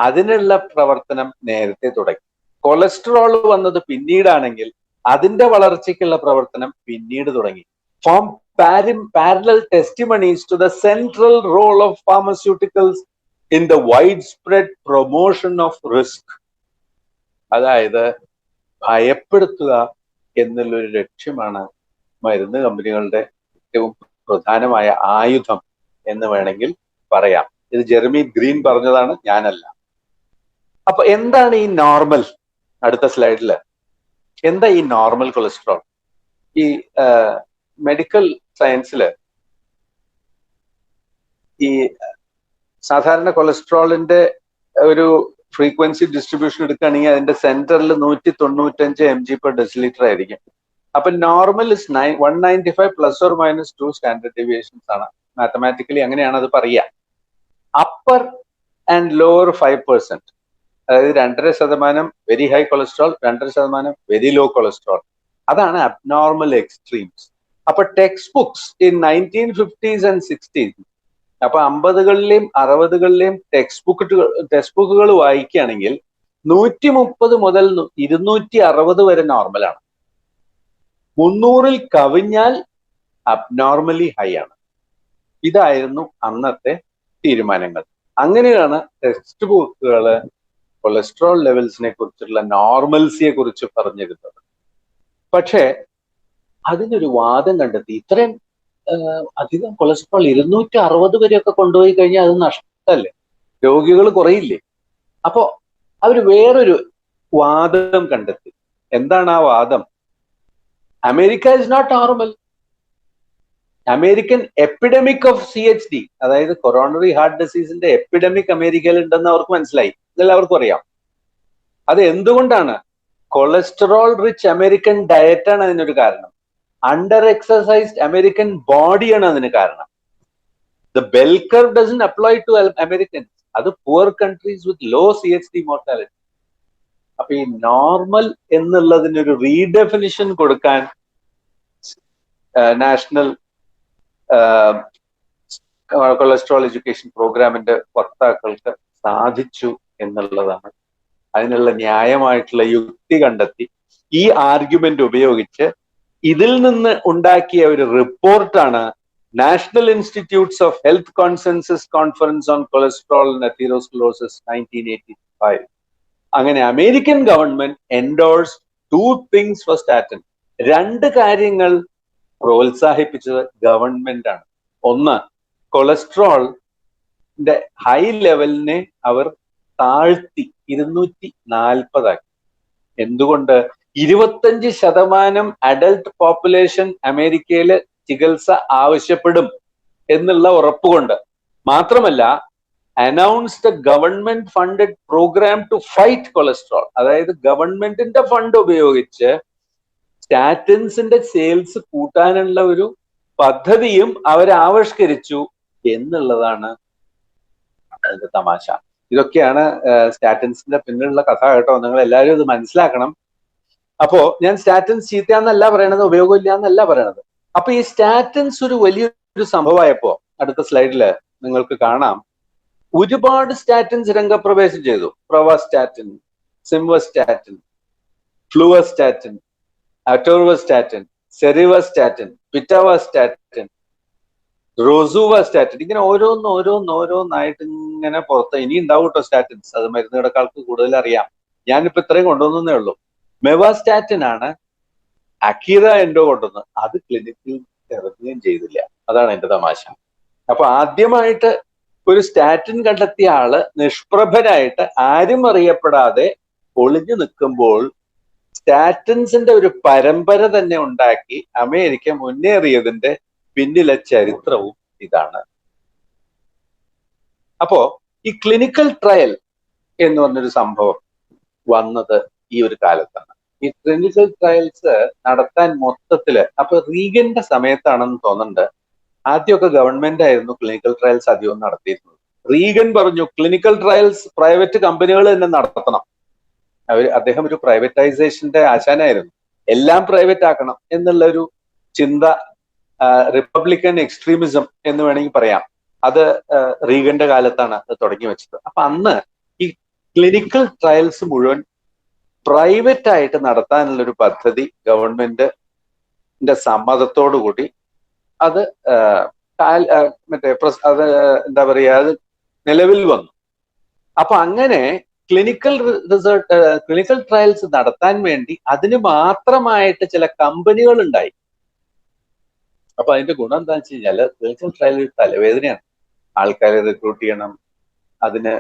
അതിനുള്ള പ്രവർത്തനം നേരത്തെ തുടങ്ങി. കൊളസ്ട്രോൾ വന്നത് പിന്നീടാണെങ്കിൽ അതിന്റെ വളർച്ചയ്ക്കുള്ള പ്രവർത്തനം പിന്നീട് തുടങ്ങി. Form parallel testimonies to the central role of pharmaceuticals in the widespread promotion of risk. അതായത് ഭയപ്പെടുത്തുക എന്നുള്ളൊരു ലക്ഷ്യമാണ് മരുന്ന് കമ്പനികളുടെ ഏറ്റവും പ്രധാനമായ ആയുധം എന്ന് വേണമെങ്കിൽ പറയാം. ഇത് ജെറമി ഗ്രീൻ പറഞ്ഞതാണ്, ഞാനല്ല. അപ്പൊ എന്താണ് ഈ നോർമൽ? അടുത്ത സ്ലൈഡില് എന്താ ഈ നോർമൽ കൊളസ്ട്രോൾ? ഈ മെഡിക്കൽ സയൻസില് ഈ സാധാരണ കൊളസ്ട്രോളിന്റെ ഒരു ഫ്രീക്വൻസി ഡിസ്ട്രിബ്യൂഷൻ എടുക്കുകയാണെങ്കിൽ അതിന്റെ സെന്ററിൽ 195 mg/dL ആയിരിക്കും. അപ്പൊ നോർമൽ ഇസ് 195 ± 2 സ്റ്റാൻഡേർഡ് ഡീവിയേഷൻസ് ആണ്. മാത്തമാറ്റിക്കലി അങ്ങനെയാണ് അത് പറയുക. അപ്പർ ആൻഡ് ലോവർ 5%, അതായത് 2.5% very high cholesterol, 2.5% very low cholesterol, അതാണ് അബ്നോർമൽ എക്സ്ട്രീംസ്. അപ്പൊ text books in 1950s and 60s, അപ്പൊ 50കളിലെയും 60കളിലെയും ടെക്സ്റ്റ് ബുക്കുകൾ വായിക്കുകയാണെങ്കിൽ 130 മുതൽ 260 വരെ നോർമലാണ്. 300ൽ കവിഞ്ഞാൽ അബ്നോർമലി ഹൈ ആണ്. ഇതായിരുന്നു അന്നത്തെ തീരുമാനങ്ങൾ. അങ്ങനെയാണ് ടെക്സ്റ്റ് ബുക്കുകള് കൊളസ്ട്രോൾ ലെവൽസിനെ കുറിച്ചുള്ള നോർമൽസിയെ കുറിച്ച് പറഞ്ഞിരുന്നത്. പക്ഷേ അതിനൊരു വാദം കണ്ടെത്തി. ഇത്രയും അധികം കൊളസ്ട്രോൾ 260 വരെയൊക്കെ കൊണ്ടുപോയി കഴിഞ്ഞാൽ അത് നഷ്ടമല്ലേ, രോഗികൾ കുറയില്ലേ? അപ്പോ അവർ വേറൊരു വാദം കണ്ടെത്തി. എന്താണ് ആ വാദം? America is not normal. American epidemic of CHD, അതായത് കൊറോണറി ഹാർട്ട് ഡിസീസിന്റെ എപ്പിഡമിക് അമേരിക്കയിൽ ഉണ്ടെന്ന് അവർക്ക് മനസ്സിലായി. ഇതെല്ലാവർക്കും അറിയാം. അത് എന്തുകൊണ്ടാണ്? കൊളസ്ട്രോൾ റിച്ച് അമേരിക്കൻ ഡയറ്റാണ് അതിനൊരു കാരണം. അണ്ടർ എക്സസൈസ്ഡ് അമേരിക്കൻ ബോഡിയാണ് അതിന് കാരണം. The bell curve doesn't apply to Americans. അത് poor countries with low CHD mortality. അപ്പൊ ഈ നോർമൽ എന്നുള്ളതിനൊരു റീഡെഫിനിഷൻ കൊടുക്കാൻ നാഷണൽ കൊളസ്ട്രോൾ എഡ്യൂക്കേഷൻ പ്രോഗ്രാമിന്റെ വക്താക്കൾക്ക് സാധിച്ചു എന്നുള്ളതാണ്. അതിനുള്ള ന്യായമായിട്ടുള്ള യുക്തി കണ്ടെത്തി ഈ ആർഗ്യുമെന്റ് ഉപയോഗിച്ച് ഇതിൽ നിന്ന് ഉണ്ടാക്കിയ ഒരു റിപ്പോർട്ടാണ് National Institutes of Health consensus conference on cholesterol and atherosclerosis 1985. അങ്ങനെ American government endorse 2 things for statin. 2 കാര്യങ്ങൾ പ്രോത്സാഹിപ്പിച്ചത് ഗവൺമെന്റ് ആണ്. ഒന്ന്, കൊളസ്ട്രോളിന്റെ ഹൈ ലെവലിനെ അവർ താഴ്ത്തി 240 ആക്കി. എന്തുകൊണ്ട്? 25% അഡൽട്ട് പോപ്പുലേഷൻ അമേരിക്കയില് ചികിത്സ ആവശ്യപ്പെടും എന്നുള്ള ഉറപ്പുകൊണ്ട്. മാത്രമല്ല, announced government funded program to fight cholesterol. അതായത് ഗവൺമെന്റിന്റെ ഫണ്ട് ഉപയോഗിച്ച് സ്റ്റാറ്റിൻസിന്റെ സെയിൽസ് കൂട്ടാനുള്ള ഒരു പദ്ധതിയും അവരാവിഷ്കരിച്ചു എന്നുള്ളതാണ് അതിന്റെ തമാശ. ഇതൊക്കെയാണ് സ്റ്റാറ്റിൻസിന്റെ പിന്നിലുള്ള കഥ കേട്ടോ. നിങ്ങൾ എല്ലാവരും ഇത് മനസ്സിലാക്കണം. അപ്പോ ഞാൻ സ്റ്റാറ്റിൻസ് ചീത്തയാന്നല്ല പറയണത്, ഉപയോഗമില്ല എന്നല്ല പറയണത്. അപ്പൊ ഈ സ്റ്റാറ്റിൻസ് ഒരു വലിയൊരു സംഭവമായപ്പോ അടുത്ത സ്ലൈഡില് നിങ്ങൾക്ക് കാണാം, ഒരുപാട് സ്റ്റാറ്റിൻസ് രംഗപ്രവേശം ചെയ്തു. പ്രൊവാസ്റ്റാറ്റിൻ, സിംവസ്റ്റാറ്റിൻ, ഫ്ലൂവസ്റ്റാറ്റിൻ, അറ്റോർവസ്റ്റാറ്റിൻ, സെറിവസ്റ്റാറ്റിൻ, പിറ്റാവസ്റ്റാറ്റിൻ, റോസുവാസ്റ്റാറ്റിൻ, ഇങ്ങനെ ഓരോന്നായിട്ട് ഇങ്ങനെ പുറത്ത് ഇനി ഉണ്ടാവും കേട്ടോ സ്റ്റാറ്റിൻസ്. അത് മരുന്നുകൾക്കാൾക്ക് കൂടുതൽ അറിയാം. ഞാനിപ്പോ ഇത്രയും കൊണ്ടുവന്നേ ഉള്ളൂ. മെവാസ്റ്റാറ്റിൻ ആണ് അക്കീറ എൻഡോ കൊണ്ടുവന്നത്. അത് ക്ലിനിക്കിൽ ഇറങ്ങുകയും ചെയ്തില്ല. അതാണ് എന്റെ തമാശ. അപ്പൊ ആദ്യമായിട്ട് ഒരു സ്റ്റാറ്റിൻ കണ്ടെത്തിയ ആള് നിഷ്പ്രഭനായിട്ട് ആരും അറിയപ്പെടാതെ ഒളിഞ്ഞു നിൽക്കുമ്പോൾ സ്റ്റാറ്റിൻസിന്റെ ഒരു പരമ്പര തന്നെ ഉണ്ടാക്കി അമേരിക്ക മുന്നേറിയതിന്റെ പിന്നിലെ ചരിത്രവും ഇതാണ്. അപ്പോ ഈ ക്ലിനിക്കൽ ട്രയൽ എന്ന് പറഞ്ഞൊരു സംഭവം വന്നത് ഈ ഒരു കാലത്താണ്. ഈ ക്ലിനിക്കൽ ട്രയൽസ് നടത്താൻ മൊത്തത്തില് അപ്പൊ റീഗന്റെ സമയത്താണെന്ന് തോന്നുന്നുണ്ട് ആദ്യമൊക്കെ ഗവൺമെന്റ് ആയിരുന്നു ക്ലിനിക്കൽ ട്രയൽസ് അധികവും നടത്തിയിരുന്നത്. റീഗൻ പറഞ്ഞു ക്ലിനിക്കൽ ട്രയൽസ് പ്രൈവറ്റ് കമ്പനികൾ തന്നെ നടത്തണം. അദ്ദേഹം ഒരു പ്രൈവറ്റൈസേഷന്റെ ആശാനായിരുന്നു. എല്ലാം പ്രൈവറ്റ് ആക്കണം എന്നുള്ള ഒരു ചിന്ത, റിപ്പബ്ലിക്കൻ എക്സ്ട്രീമിസം എന്ന് വേണമെങ്കിൽ പറയാം, അത് റീഗന്റെ കാലത്താണ് അത് തുടങ്ങി വെച്ചത്. അപ്പൊ അന്ന് ഈ ക്ലിനിക്കൽ ട്രയൽസ് മുഴുവൻ പ്രൈവറ്റ് ആയിട്ട് നടത്താനുള്ള ഒരു പദ്ധതി ഗവൺമെന്റിന്റെ സമ്മതത്തോടു കൂടി അത് അത് എന്താ പറയാ, അത് നിലവിൽ വന്നു. അപ്പൊ അങ്ങനെ ക്ലിനിക്കൽ ട്രയൽസ് നടത്താൻ വേണ്ടി അതിന് മാത്രമായിട്ട് ചില കമ്പനികൾ ഉണ്ടായി. അപ്പൊ അതിന്റെ ഗുണം എന്താണെന്ന് വെച്ച് കഴിഞ്ഞാല് ക്ലിനിക്കൽ ട്രയൽ ഒരു തലവേദനയാണ്. ആൾക്കാരെ റിക്രൂട്ട് ചെയ്യണം, അതിന്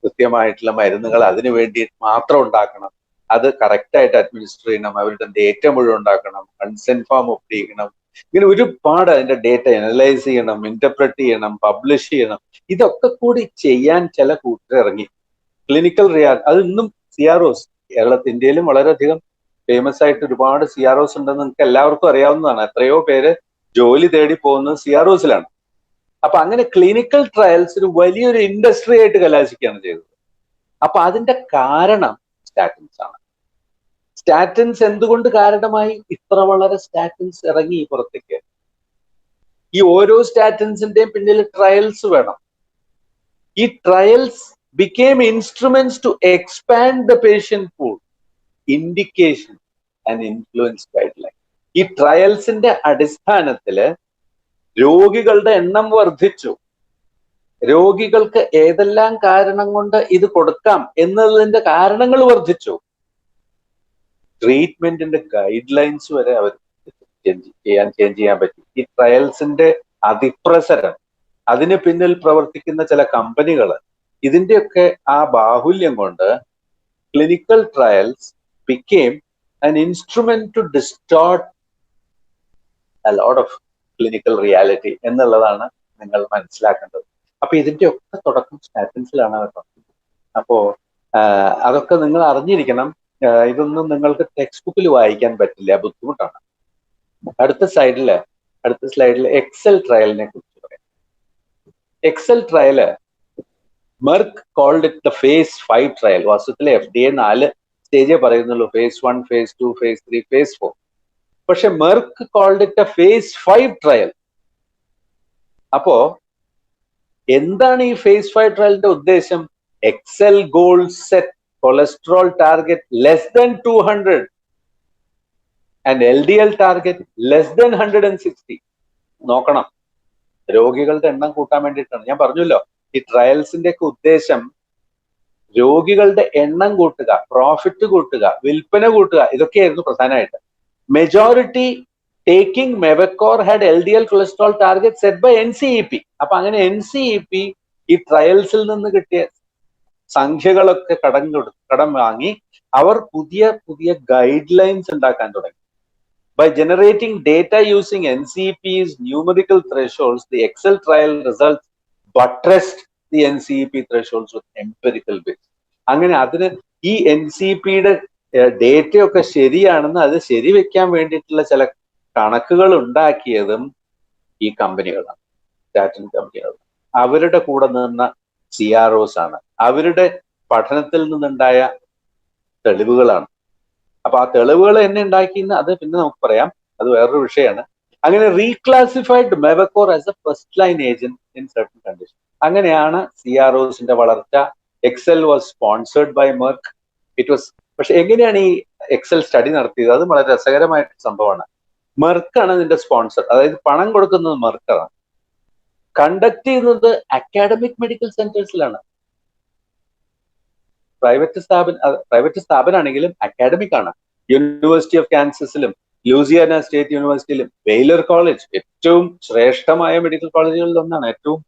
കൃത്യമായിട്ടുള്ള മരുന്നുകൾ അതിനു വേണ്ടി മാത്രം ഉണ്ടാക്കണം, അത് കറക്റ്റായിട്ട് അഡ്മിനിസ്റ്റർ ചെയ്യണം, അവരുടെ ഡേറ്റ മുഴുവൻ ഉണ്ടാക്കണം, കൺസെന്റ് ഫോം ഒപ്പിക്കണം, ഇങ്ങനെ ഒരുപാട് അതിന്റെ ഡേറ്റ അനലൈസ് ചെയ്യണം, ഇന്റർപ്രറ്റ് ചെയ്യണം, പബ്ലിഷ് ചെയ്യണം. ഇതൊക്കെ കൂടി ചെയ്യാൻ ചില കൂട്ടരിറങ്ങി. ക്ലിനിക്കൽ അത് ഇന്നും CROs ഇന്ത്യയിലും വളരെയധികം ഫേമസ് ആയിട്ട് ഒരുപാട് CROs ഉണ്ടെന്ന് നിങ്ങൾക്ക് എല്ലാവർക്കും അറിയാവുന്നതാണ്. എത്രയോ പേര് ജോലി തേടി പോകുന്നത് CROസിലാണ്. അപ്പൊ അങ്ങനെ ക്ലിനിക്കൽ ട്രയൽസ് ഒരു വലിയൊരു ഇൻഡസ്ട്രി ആയിട്ട് കലാശിക്കുകയാണ് ചെയ്തത്. അപ്പൊ അതിന്റെ കാരണം സ്റ്റാറ്റിൻസ് ആണ്. സ്റ്റാറ്റിൻസ് എന്തുകൊണ്ട് കാരണമായി ഇത്ര വളരെ സ്റ്റാറ്റിൻസ് ഇറങ്ങി പുറത്തേക്ക്? ഈ ഓരോ സ്റ്റാറ്റിൻസിന്റെയും പിന്നിൽ ട്രയൽസ് വേണം. ഈ trials became instruments to expand the patient pool, indication and influence guidelines. ഈ ട്രയൽസിന്റെ അടിസ്ഥാനത്തില് രോഗികളുടെ എണ്ണം വർദ്ധിച്ചു. രോഗികൾക്ക് ഏതെല്ലാം കാരണം കൊണ്ട് ഇത് കൊടുക്കാം എന്നതിന്റെ കാരണങ്ങൾ വർദ്ധിച്ചു. ട്രീറ്റ്മെന്റിന്റെ ഗൈഡ് ലൈൻസ് വരെ അവർ ചേഞ്ച് ചെയ്യാൻ പറ്റി. ഈ ട്രയൽസിന്റെ അതിപ്രസരം, അതിന് പിന്നിൽ പ്രവർത്തിക്കുന്ന ചില കമ്പനികൾ, ഇതിന്റെയൊക്കെ ആ ബാഹുല്യം കൊണ്ട് clinical trials became an instrument to distort a lot of clinical reality എന്നുള്ളതാണ് നിങ്ങൾ മനസ്സിലാക്കേണ്ടത്. അപ്പൊ ഇതിന്റെ ഒക്കെ തുടക്കം സ്റ്റാറ്റിൻസിലാണ് കേട്ടോ. അപ്പോ അതൊക്കെ നിങ്ങൾ അറിഞ്ഞിരിക്കണം. ഇതൊന്നും നിങ്ങൾക്ക് ടെക്സ്റ്റ് ബുക്കിൽ വായിക്കാൻ പറ്റില്ല, ബുദ്ധിമുട്ടാണ്. അടുത്ത സ്ലൈഡില് എക്സൽ ട്രയലിനെ കുറിച്ച് പറയാം. Excel trial Merck called it the phase 5 trial. വാസ്തവത്തിലെ FDA 4 സ്റ്റേജേ പറയുന്നുള്ളൂ, phase 1, phase 2, phase 3, phase 4. പക്ഷെ Merck called it a phase 5 trial. അപ്പോ എന്താണ് ഈ phase 5 ട്രയലിന്റെ ഉദ്ദേശം? Excel goal set cholesterol target less than 200 and LDL target less than 160. നോക്കണം, രോഗികളുടെ എണ്ണം കൂട്ടാൻ വേണ്ടിയിട്ടാണ്. ഞാൻ പറഞ്ഞല്ലോ, ഈ ട്രയൽസിന്റെ ഒക്കെ ഉദ്ദേശം രോഗികളുടെ എണ്ണം കൂട്ടുക, പ്രോഫിറ്റ് കൂട്ടുക, വിൽപ്പന കൂട്ടുക, ഇതൊക്കെയായിരുന്നു പ്രധാനമായിട്ട്. Majority taking Mevacor had LDL cholesterol target set by NCEP. അപ്പൊ അങ്ങനെ NCEP ഈ ട്രയൽസിൽ നിന്ന് കിട്ടിയ സംഖ്യകളൊക്കെ കടം വാങ്ങി അവർ പുതിയ ഗൈഡ് ലൈൻസ് ഉണ്ടാക്കാൻ തുടങ്ങി. By generating data using NCEP's numerical thresholds, the Excel trial results buttressed the NCEP thresholds with empirical base. അങ്ങനെ അതിന് ഈ NCEPയുടെ ഡേറ്റയൊക്കെ ശരിയാണെന്ന് അത് ശരിവെക്കാൻ വേണ്ടിയിട്ടുള്ള ചില കണക്കുകൾ ഉണ്ടാക്കിയതും ഈ കമ്പനികളാണ്, സ്റ്റാറ്റിൻ കമ്പനികൾ. അവരുടെ കൂടെ നിന്ന CROs ആണ്. അവരുടെ പഠനത്തിൽ നിന്നുണ്ടായ തെളിവുകളാണ്. അപ്പൊ ആ തെളിവുകൾ എന്നെ ഉണ്ടാക്കിയെന്ന് അത് പിന്നെ നമുക്ക് പറയാം, അത് വേറൊരു വിഷയമാണ്. അങ്ങനെ reclassified Mevacor as a first line agent in certain condition. അങ്ങനെയാണ് CROസിന്റെ വളർച്ച. Excel was sponsored by Merck. It was, പക്ഷെ എങ്ങനെയാണ് ഈ എക്സൽ സ്റ്റഡി നടത്തിയത്? അത് വളരെ രസകരമായിട്ട് സംഭവമാണ്. മെർക്കാണ് ഇതിന്റെ സ്പോൺസർ, അതായത് പണം കൊടുക്കുന്നത് മെർക്കാണ്. കണ്ടക്ട് ചെയ്യുന്നത് അക്കാഡമിക് മെഡിക്കൽ സെന്റേഴ്സിലാണ്. പ്രൈവറ്റ് സ്ഥാപനമാണെങ്കിലും അക്കാഡമിക് ആണ്. യൂണിവേഴ്സിറ്റി ഓഫ് കാൻസസിലും ലൂസിയാന സ്റ്റേറ്റ് യൂണിവേഴ്സിറ്റിയിലും വെയ്ലർ കോളേജ് ഏറ്റവും ശ്രേഷ്ഠമായ മെഡിക്കൽ കോളേജുകളിൽ ഒന്നാണ്. ഏറ്റവും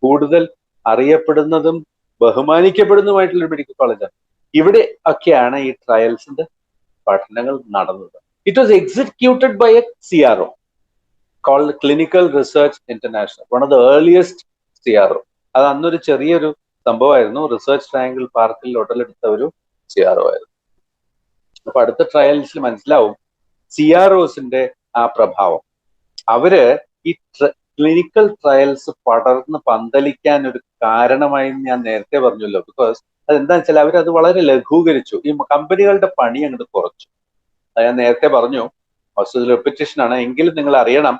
കൂടുതൽ അറിയപ്പെടുന്നതും ബഹുമാനിക്കപ്പെടുന്നതുമായിട്ടുള്ള മെഡിക്കൽ കോളേജാണ്. ഇവിടെ ഒക്കെയാണ് ഈ ട്രയൽസിന്റെ പഠനങ്ങൾ നടന്നത്. It was executed by a CRO called Clinical Research International, one of the earliest CRO. അത് അന്നൊരു ചെറിയൊരു സംഭവമായിരുന്നു. റിസർച്ച് ട്രയാങ്കിൾ പാർക്കിൽ ഉടലെടുത്ത ഒരു CRO ആയിരുന്നു. അപ്പൊ അടുത്ത ട്രയൽസിൽ മനസ്സിലാവും CROസിന്റെ ആ പ്രഭാവം. അവര് ഈ ക്ലിനിക്കൽ ട്രയൽസ് പടർന്ന് പന്തലിക്കാൻ ഒരു കാരണമായി ഞാൻ നേരത്തെ പറഞ്ഞല്ലോ. ബിക്കോസ് അതെന്താ വെച്ചാൽ അവരത് വളരെ ലഘൂകരിച്ചു. ഈ കമ്പനികളുടെ പണി അങ്ങോട്ട് കുറച്ചു. അത് ഞാൻ നേരത്തെ പറഞ്ഞു, റെപ്പിറ്റേഷൻ ആണ്. എങ്കിലും നിങ്ങൾ അറിയണം,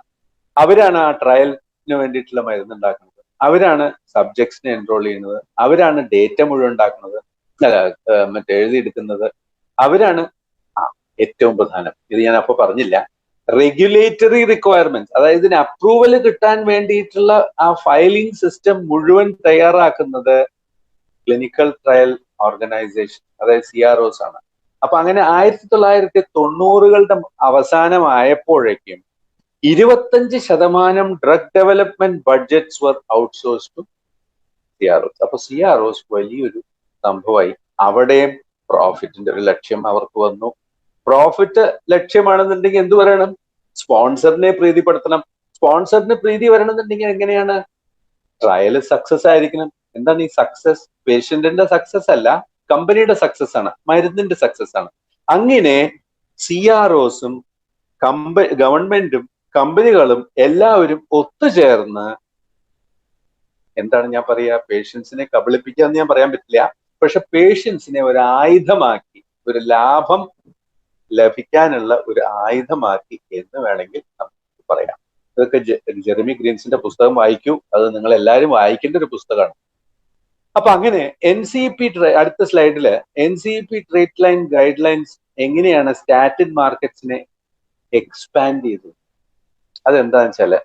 അവരാണ് ആ ട്രയലിന് വേണ്ടിയിട്ടുള്ള മരുന്ന് ഉണ്ടാക്കുന്നത്, അവരാണ് സബ്ജക്ട്സിനെ എൻറോൾ ചെയ്യുന്നത്, അവരാണ് ഡേറ്റ മുഴുവൻ ഉണ്ടാക്കുന്നത്, എഴുതിയെടുക്കുന്നത്, അവരാണ് ഏറ്റവും പ്രധാനം. ഇത് ഞാൻ അപ്പൊ പറഞ്ഞില്ല. റെഗുലേറ്ററി റിക്വയർമെന്റ്സ്, അതായത് ഇതിന് അപ്രൂവൽ കിട്ടാൻ വേണ്ടിയിട്ടുള്ള ആ ഫയലിംഗ് സിസ്റ്റം മുഴുവൻ തയ്യാറാക്കുന്നത് ക്ലിനിക്കൽ ട്രയൽ ഓർഗനൈസേഷൻ, അതായത് CROs ആണ്. അപ്പൊ അങ്ങനെ 1990കളുടെ അവസാനമായപ്പോഴേക്കും 25% drug development budgets were outsource to CROs. അപ്പൊ CROs വലിയൊരു സംഭവമായി. അവിടെയും പ്രോഫിറ്റിന്റെ ഒരു ലക്ഷ്യം അവർക്ക് വന്നു. പ്രോഫിറ്റ് ലക്ഷ്യമാണെന്നുണ്ടെങ്കിൽ എന്ത് പറയണം? സ്പോൺസറിനെ പ്രീതിപ്പെടുത്തണം. സ്പോൺസറിന് പ്രീതി വരണമെന്നുണ്ടെങ്കിൽ എങ്ങനെയാണ്? ട്രയൽ സക്സസ് ആയിരിക്കണം. എന്താണ് ഈ സക്സസ്? പേഷ്യന്റിന്റെ സക്സസ് അല്ല, കമ്പനിയുടെ സക്സസ് ആണ്, മരുന്നിന്റെ സക്സസ് ആണ്. അങ്ങനെ CROസും ഗവൺമെന്റും കമ്പനികളും എല്ലാവരും ഒത്തുചേർന്ന്, എന്താണ് ഞാൻ പറയാ, പേഷ്യൻസിനെ കബളിപ്പിക്കുക എന്ന് ഞാൻ പറയാൻ പറ്റില്ല, പക്ഷെ പേഷ്യൻസിനെ ഒരു ആയുധമാക്കി, ഒരു ലാഭം ലഭിക്കാനുള്ള ഒരു ആയുധമാക്കി എന്ന് വേണമെങ്കിൽ നമുക്ക് പറയാം. ഇതൊക്കെ ജെറമി ഗ്രീൻസിന്റെ പുസ്തകം വായിക്കൂ. അത് നിങ്ങൾ എല്ലാവരും വായിക്കേണ്ട ഒരു പുസ്തകമാണ്. അപ്പൊ അങ്ങനെ NCP, അടുത്ത സ്ലൈഡില് NCP treat line guide lines എങ്ങനെയാണ് സ്റ്റാറ്റിൻ മാർക്കറ്റ്സിനെ എക്സ്പാൻഡ് ചെയ്തത്? അതെന്താന്ന് വെച്ചാല്,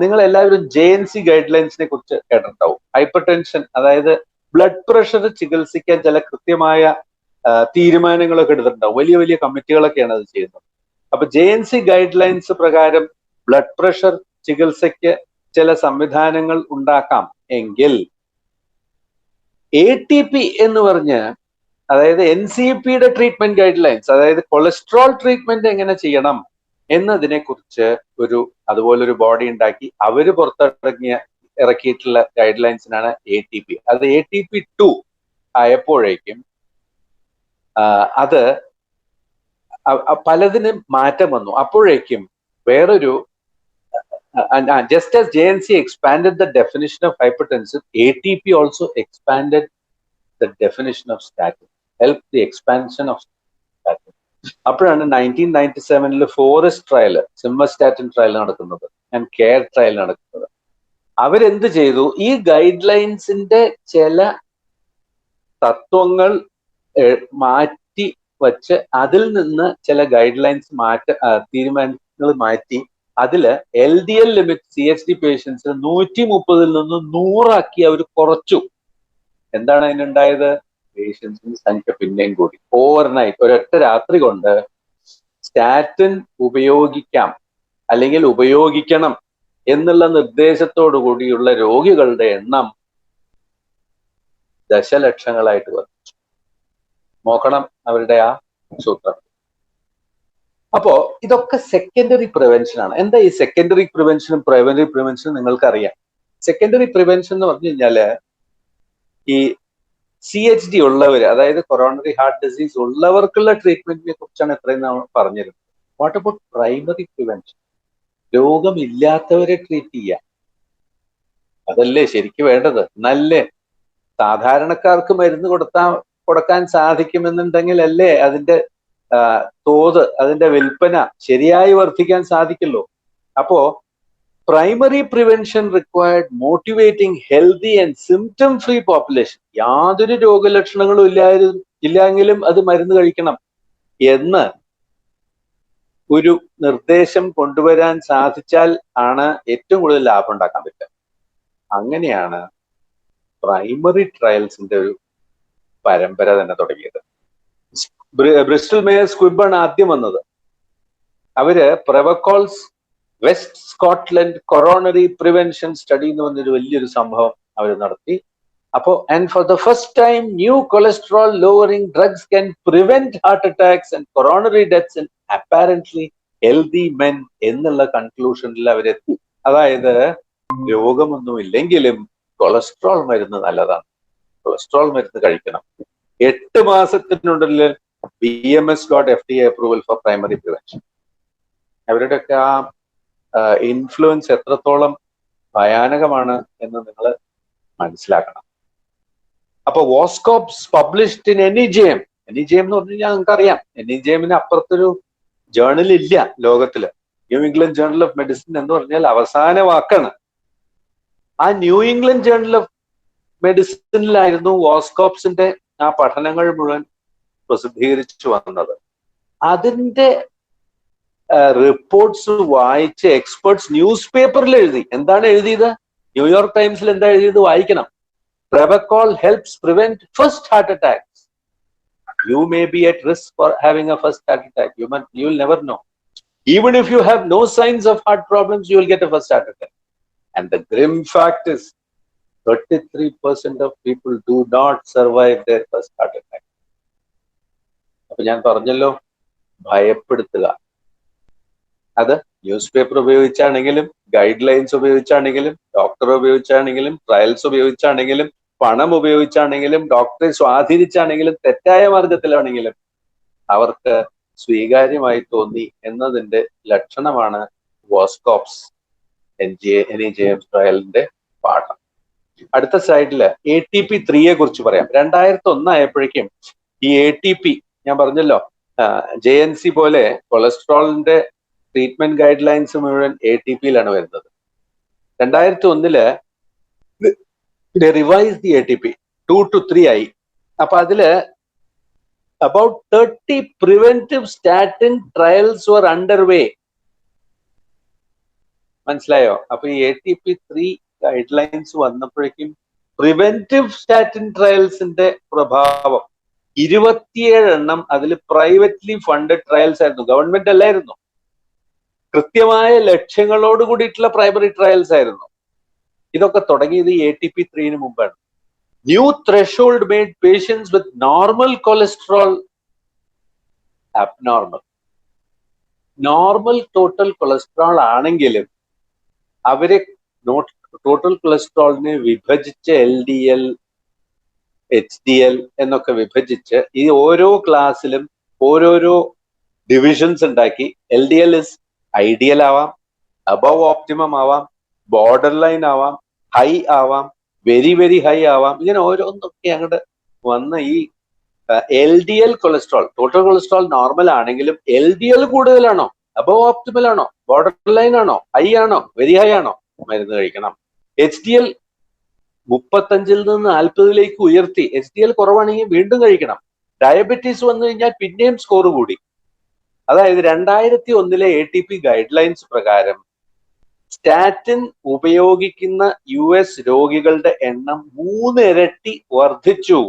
നിങ്ങൾ എല്ലാവരും JNC ഗൈഡ് ലൈൻസിനെ കുറിച്ച് കേട്ടിട്ടുണ്ടാവും. ഹൈപ്പർ ടെൻഷൻ, അതായത് ബ്ലഡ് പ്രഷർ ചികിത്സിക്കാൻ ചില കൃത്യമായ തീരുമാനങ്ങളൊക്കെ എടുത്തിട്ടുണ്ടാവും. വലിയ വലിയ കമ്മിറ്റികളൊക്കെയാണ് അത് ചെയ്യുന്നത്. അപ്പൊ JNC ഗൈഡ് ലൈൻസ് പ്രകാരം ബ്ലഡ് പ്രഷർ ചികിത്സയ്ക്ക് ചില സംവിധാനങ്ങൾ ഉണ്ടാക്കാം എങ്കിൽ ATP എന്ന് പറഞ്ഞ്, അതായത് NCPയുടെ ട്രീറ്റ്മെന്റ് ഗൈഡ് ലൈൻസ്, അതായത് കൊളസ്ട്രോൾ ട്രീറ്റ്മെന്റ് എങ്ങനെ ചെയ്യണം എന്നതിനെ കുറിച്ച് അതുപോലൊരു ബോഡി ഉണ്ടാക്കി അവര് ഇറക്കിയിട്ടുള്ള ഗൈഡ് ലൈൻസിനാണ് ATP. അത് ATP2 ആയപ്പോഴേക്കും അത് പലതിനും മാറ്റം വന്നു. അപ്പോഴേക്കും വേറൊരു, just as JNC expanded the definition of hypertension, ATP also expanded the definition of statin, helped the expansion of statin. അപ്പോഴാണ് 1997 ഫോറസ്റ്റ് ട്രയൽ, സിമ്മസ്റ്റാറ്റിൻ ട്രയൽ നടക്കുന്നത്, ആൻഡ് കെയർ ട്രയൽ നടക്കുന്നത്. അവരെന്ത് ചെയ്തു? ഈ ഗൈഡ് ലൈൻസിന്റെ ചില തത്വങ്ങൾ മാറ്റി വച്ച് അതിൽ നിന്ന് ചില ഗൈഡ് ലൈൻസ് തീരുമാനങ്ങൾ മാറ്റി അതില് LDL ലിമിറ്റ് CHD പേഷ്യൻസ് 130 നിന്ന് 100 ആക്കി അവർ കുറച്ചു. എന്താണ് അതിനുണ്ടായത്? പേഷ്യൻസിന്റെ സംഖ്യ പിന്നെയും കൂടി. ഓവർനൈറ്റ്, ഒരൊറ്റ രാത്രി കൊണ്ട് സ്റ്റാറ്റിൻ ഉപയോഗിക്കാം അല്ലെങ്കിൽ ഉപയോഗിക്കണം എന്നുള്ള നിർദ്ദേശത്തോടു കൂടിയുള്ള രോഗികളുടെ എണ്ണം ദശലക്ഷങ്ങളായിട്ട് വർദ്ധിച്ചു. നോക്കണം അവരുടെ ആ സൂത്രം. അപ്പോ ഇതൊക്കെ സെക്കൻഡറി പ്രിവെൻഷൻ ആണ്. എന്താ ഈ സെക്കൻഡറി പ്രിവെൻഷനും പ്രൈമറി പ്രിവെൻഷനും നിങ്ങൾക്കറിയാം. സെക്കൻഡറി പ്രിവെൻഷൻ എന്ന് പറഞ്ഞു കഴിഞ്ഞാല് ഈ CHD ഉള്ളവര്, അതായത് കൊറോണറി ഹാർട്ട് ഡിസീസ് ഉള്ളവർക്കുള്ള ട്രീറ്റ്മെന്റിനെ കുറിച്ചാണ് ഇത്രയും നമ്മൾ പറഞ്ഞിരുന്നത്. What about primary prevention? രോഗമില്ലാത്തവരെ ട്രീറ്റ് ചെയ്യുക. അതല്ലേ ശരിക്കും വേണ്ടത്. നല്ല സാധാരണക്കാർക്ക് മരുന്ന് കൊടുക്കാൻ സാധിക്കുമെന്നുണ്ടെങ്കിൽ അല്ലേ അതിന്റെ തോത്, അതിന്റെ വിൽപ്പന ശരിയായി വർദ്ധിക്കാൻ സാധിക്കുള്ളൂ. അപ്പോ primary prevention required motivating healthy and symptom free population. യാതൊരു രോഗലക്ഷണങ്ങളും ഇല്ലെങ്കിലും അത് മരുന്ന് കഴിക്കണം എന്ന് ഒരു നിർദ്ദേശം കൊണ്ടുവരാൻ സാധിച്ചാൽ ആണ് ഏറ്റവും കൂടുതൽ ലാഭം ഉണ്ടാക്കാൻ പറ്റുക. അങ്ങനെയാണ് പ്രൈമറി ട്രയൽസിന്റെ ഒരു പരമ്പര തന്നെ തുടങ്ങിയത്. ബ്രിസ്റ്റൽ മേയർ സ്ക്വിബ് ആണ് ആദ്യം വന്നത്. അവര് Pravachol's West Scotland coronary prevention study എന്ന് പറഞ്ഞൊരു വലിയൊരു സംഭവം അവർ നടത്തി. അപ്പോ and for the first time new cholesterol lowering drugs can prevent heart attacks and coronary deaths in apparently healthy men എന്നുള്ള കൺക്ലൂഷനിൽ അവരെത്തി. അതായത് രോഗമൊന്നുമില്ലെങ്കിലും കൊളസ്ട്രോൾ മരുന്ന് നല്ലതാണ്, കൊളസ്ട്രോൾ മരുന്ന് കഴിക്കണം. 8 മാസത്തിനുള്ളിൽ BMS got FDA approval for primary prevention. അവരുടെയൊക്കെ ആ ഇൻഫ്ലുവൻസ് എത്രത്തോളം ഭയാനകമാണ് എന്ന് നിങ്ങൾ മനസ്സിലാക്കണം. അപ്പൊ വോസ്കോപ്സ് പബ്ലിഷ്ഡ് ഇൻ എനിജെയിം. എനിജെയിം എന്ന് പറഞ്ഞു കഴിഞ്ഞാൽ നിങ്ങൾക്കറിയാം, എനിജെയിമിന് അപ്പുറത്തൊരു ജേർണൽ ഇല്ല ലോകത്തില്. New England journal of medicine എന്ന് പറഞ്ഞാൽ അവസാന വാക്കാണ്. ആ ന്യൂ ഇംഗ്ലണ്ട് ജേർണൽ ഓഫ് മെഡിസിനിലായിരുന്നു വോസ്കോപ്സിന്റെ ആ പഠനങ്ങൾ മുഴുവൻ പ്രസിദ്ധീകരിച്ചു വന്നത്. അതിന്റെ റിപ്പോർട്ട്സ് വായിച്ച് എക്സ്പെർട്സ് ന്യൂസ് പേപ്പറിൽ എഴുതി. എന്താണ് എഴുതിയത്? ന്യൂയോർക്ക് ടൈംസിൽ എന്താ എഴുതിയത് വായിക്കണം. Prevacol helps prevent first heart attacks. You may be at risk for having a first heart attack. You will never know. Even if you have no signs of heart problems, you will get a first heart attack. And the grim fact is 33% of people do not survive their first heart attack. അപ്പൊ ഞാൻ പറഞ്ഞല്ലോ, ഭയപ്പെടുത്തുക. അത് ന്യൂസ് പേപ്പർ ഉപയോഗിച്ചാണെങ്കിലും ഗൈഡ് ലൈൻസ് ഉപയോഗിച്ചാണെങ്കിലും ഡോക്ടറെ ഉപയോഗിച്ചാണെങ്കിലും ട്രയൽസ് ഉപയോഗിച്ചാണെങ്കിലും പണം ഉപയോഗിച്ചാണെങ്കിലും ഡോക്ടറെ സ്വാധീനിച്ചാണെങ്കിലും തെറ്റായ മാർഗത്തിലാണെങ്കിലും അവർക്ക് സ്വീകാര്യമായി തോന്നി എന്നതിന്റെ ലക്ഷണമാണ് വോസ്കോപ്സ് എനിജെയിം ട്രയലിന്റെ പാഠം. അടുത്ത സ്ലൈഡില് ATP3യെ കുറിച്ച് പറയാം. 2001 ആയപ്പോഴേക്കും ഈ ATP ഞാൻ പറഞ്ഞല്ലോ, JNC പോലെ കൊളസ്ട്രോളിന്റെ ട്രീറ്റ്മെന്റ് ഗൈഡ് ലൈൻസ് മുഴുവൻ ATPയിലാണ് വരുന്നത്. 2001 റിവൈസ് ദി ATP 2 to 3 ആയി. അപ്പൊ അതില് about 30 preventive statin trials were underway. മനസ്സിലായോ? അപ്പൊ ഈ ATP3 ഗൈഡ് ലൈൻസ് വന്നപ്പോഴേക്കും പ്രിവെന്റീവ് സ്റ്റാറ്റിൻ ട്രയൽസിന്റെ പ്രഭാവം 27 എണ്ണം അതിൽ പ്രൈവറ്റ്ലി ഫണ്ടഡ് ട്രയൽസ് ആയിരുന്നു, ഗവൺമെന്റ് അല്ലായിരുന്നു. കൃത്യമായ ലക്ഷ്യങ്ങളോട് കൂടിയിട്ടുള്ള പ്രൈമറി ട്രയൽസ് ആയിരുന്നു. ഇതൊക്കെ തുടങ്ങിയത് ഈ ATP3 മുമ്പാണ്. New threshold made patients with normal cholesterol abnormal. Normal total cholesterol ആണെങ്കിലും അവരെ ടോട്ടൽ കൊളസ്ട്രോളിനെ വിഭജിച്ച് LDL HDL എന്നൊക്കെ വിഭജിച്ച് ഈ ഓരോ ക്ലാസ്സിലും ഓരോരോ ഡിവിഷൻസ് ഉണ്ടാക്കി. LDL ഇസ് ഐഡിയൽ ആവാം, അബവ് ഓപ്റ്റിമം ആവാം, ബോർഡർ ലൈൻ ആവാം, ഹൈ ആവാം, വെരി വെരി ഹൈ ആവാം. ഇങ്ങനെ ഓരോന്നൊക്കെ അങ്ങോട്ട് വന്ന് ഈ LDL cholesterol, total cholesterol normal ആണെങ്കിലും LDL കൂടുതലാണോ, അബവ് ഓപ്റ്റിമൽ ആണോ, ബോർഡർ ലൈൻ ആണോ, ഹൈ ആണോ, വെരി ഹൈ ആണോ, മരുന്ന് കഴിക്കണം. HDL 35 നിന്ന് 40 ഉയർത്തി. HDL കുറവാണെങ്കിൽ വീണ്ടും കഴിക്കണം. ഡയബറ്റീസ് വന്നു കഴിഞ്ഞാൽ പിന്നെയും സ്കോർ കൂടി. അതായത് 2001 ATP ഗൈഡ് ലൈൻസ് പ്രകാരം സ്റ്റാറ്റിൻ ഉപയോഗിക്കുന്ന US രോഗികളുടെ എണ്ണം 3 ഇരട്ടി വർദ്ധിച്ചു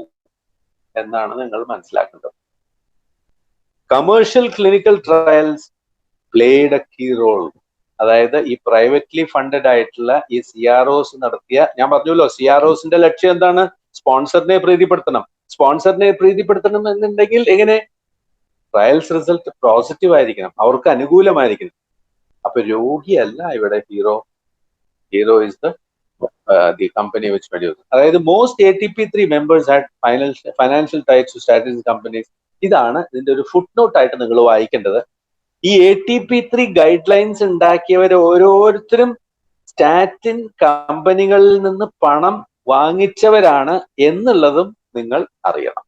എന്നാണ് നിങ്ങൾ മനസ്സിലാക്കേണ്ടത്. Commercial clinical trials played a key role. അതായത് ഈ പ്രൈവറ്റ്ലി ഫണ്ടഡ് ആയിട്ടുള്ള ഈ CROs നടത്തിയ, ഞാൻ പറഞ്ഞല്ലോ CROസിന്റെ ലക്ഷ്യം എന്താണ്? സ്പോൺസറിനെ പ്രീതിപ്പെടുത്തണം. സ്പോൺസറിനെ പ്രീതിപ്പെടുത്തണം എന്നുണ്ടെങ്കിൽ എങ്ങനെ? ട്രയൽസ് റിസൾട്ട് പോസിറ്റീവ് ആയിരിക്കണം, അവർക്ക് അനുകൂലമായിരിക്കണം. അപ്പൊ രോഗിയല്ല ഇവിടെ hero. Hero is the company which produce. അതായത് most ATP3 members had financial ties to statin companies. ഇതാണ് ഇതിന്റെ ഒരു ഫുട് നോട്ട് ആയിട്ട് നിങ്ങൾ വായിക്കേണ്ടത്. ഈ ATP3 ഗൈഡ് ലൈൻസ് ഉണ്ടാക്കിയവർ ഓരോരുത്തരും സ്റ്റാറ്റിൻ കമ്പനികളിൽ നിന്ന് പണം വാങ്ങിച്ചവരാണ് എന്നുള്ളതും നിങ്ങൾ അറിയണം.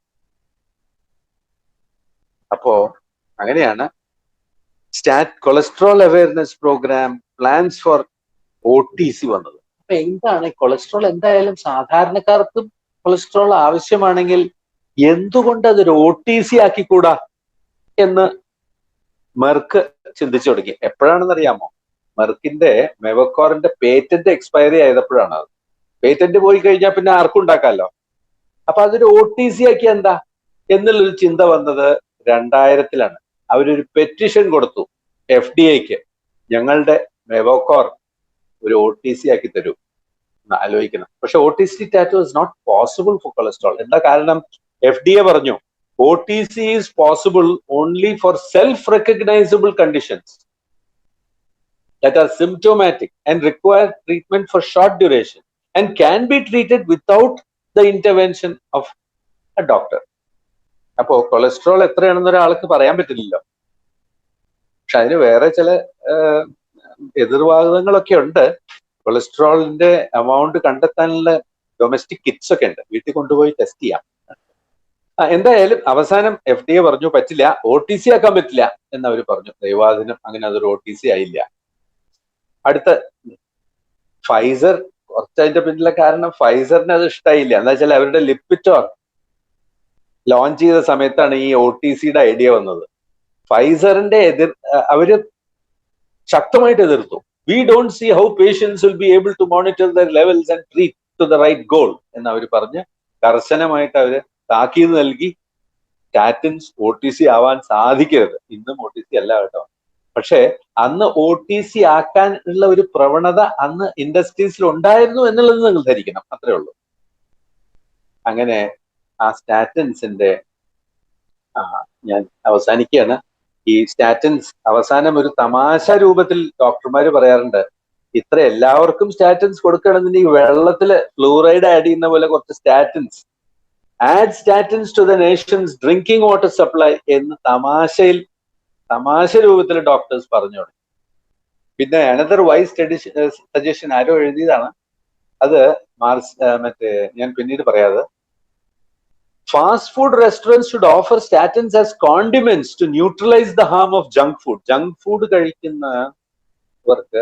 അപ്പോ അങ്ങനെയാണ് cholesterol awareness program plans for OTC വന്നത്. അപ്പൊ എന്താണ് കൊളസ്ട്രോൾ? എന്തായാലും സാധാരണക്കാർക്കും കൊളസ്ട്രോൾ ആവശ്യമാണെങ്കിൽ എന്തുകൊണ്ട് അതൊരു OTC ആക്കിക്കൂടാ എന്ന് മെർക്ക് ചിന്തിച്ചു തുടങ്ങി. എപ്പോഴാണെന്നറിയാമോ? മെർക്കിന്റെ മെവക്കോറിന്റെ പേറ്റന്റ് എക്സ്പയറി ആയപ്പോഴാണ് അത്. പേറ്റന്റ് പോയി കഴിഞ്ഞാൽ പിന്നെ ആർക്കും ഉണ്ടാക്കാമല്ലോ. അപ്പൊ അതൊരു OTC ആക്കി എന്താ എന്നുള്ളൊരു ചിന്ത വന്നത് 2000-ലാണ്. അവരൊരു പെറ്റീഷൻ കൊടുത്തു FDA-ക്ക്, ഞങ്ങളുടെ മെവോക്കോർ ഒരു OTC ആക്കി തരൂ എന്ന് ആലോചിക്കണം. പക്ഷെ OTC ടാറ്റു is not possible for cholesterol. എന്താ കാരണം? FDA പറഞ്ഞു OTC is possible only for self-recognizable conditions that are symptomatic and require treatment for short duration and can be treated without the intervention of a doctor. അപ്പോ കൊളസ്ട്രോൾ എത്രയാണെന്ന് ഒരാൾക്ക് പറയാൻ പറ്റില്ലല്ലോ. പക്ഷെ അതിന് വേറെ ചില എതിർവാദങ്ങളൊക്കെ ഉണ്ട്. കൊളസ്ട്രോളിന്റെ എമൗണ്ട് കണ്ടെത്താനുള്ള ഡൊമസ്റ്റിക് കിറ്റ്സ് ഒക്കെ ഉണ്ട്, വീട്ടിൽ കൊണ്ടുപോയി ടെസ്റ്റ് ചെയ്യാം. എന്തായാലും അവസാനം FDA പറഞ്ഞു പറ്റില്ല, OTC ആക്കാൻ പറ്റില്ല എന്നവർ പറഞ്ഞു. ദൈവാദിനം അങ്ങനെ അതൊരു OTC ആയില്ല. അടുത്ത ഫൈസർ, കുറച്ചതിന്റെ പിന്നിലെ കാരണം ഫൈസറിന് അത് ഇഷ്ടമായില്ല. എന്താ വെച്ചാൽ അവരുടെ ലിപ്പിറ്റോർ ലോഞ്ച് ചെയ്ത സമയത്താണ് ഈ OTCയുടെ ഐഡിയ വന്നത്. ഫൈസറിന്റെ അവര് ശക്തമായിട്ട് എതിർത്തു. We don't see how patients will be able to monitor their levels and treat to the right goal എന്ന് അവർ പറഞ്ഞ് കർശനമായിട്ട് അവര് താക്കീത് നൽകി. സ്റ്റാറ്റിൻസ് OTC ആവാൻ സാധിക്കരുത്. ഇന്നും OTC അല്ല കേട്ടോ. പക്ഷെ അന്ന് OTC ആക്കാൻ ഉള്ള ഒരു പ്രവണത അന്ന് ഇൻഡസ്ട്രീസിൽ ഉണ്ടായിരുന്നു എന്നുള്ളത് നിങ്ങൾ ധരിക്കണം, അത്രേ ഉള്ളൂ. അങ്ങനെ ആ സ്റ്റാറ്റിൻസിന്റെ ഞാൻ അവസാനിക്കുകയാണ്. ഈ സ്റ്റാറ്റിൻസ് അവസാനം ഒരു തമാശ രൂപത്തിൽ ഡോക്ടർമാര് പറയാറുണ്ട്, ഇത്ര എല്ലാവർക്കും സ്റ്റാറ്റിൻസ് കൊടുക്കണമെന്നുണ്ടെങ്കിൽ വെള്ളത്തില് ഫ്ലൂറൈഡ് ആഡ് ചെയ്യുന്ന പോലെ കുറച്ച് statins, add statins to the nation's drinking water supply എന്ന് തമാശ രൂപത്തിൽ ഡോക്ടേഴ്സ് പറഞ്ഞു തുടങ്ങി. പിന്നെ അനദർ വൈസ് സജഷൻ ആരോ എഴുതിയതാണ്, അത് ഞാൻ പിന്നീട് പറയാതെ, fast food restaurants should offer statins as condiments to neutralize the harm of junk food. Junk food കഴിക്കുന്നവർക്ക്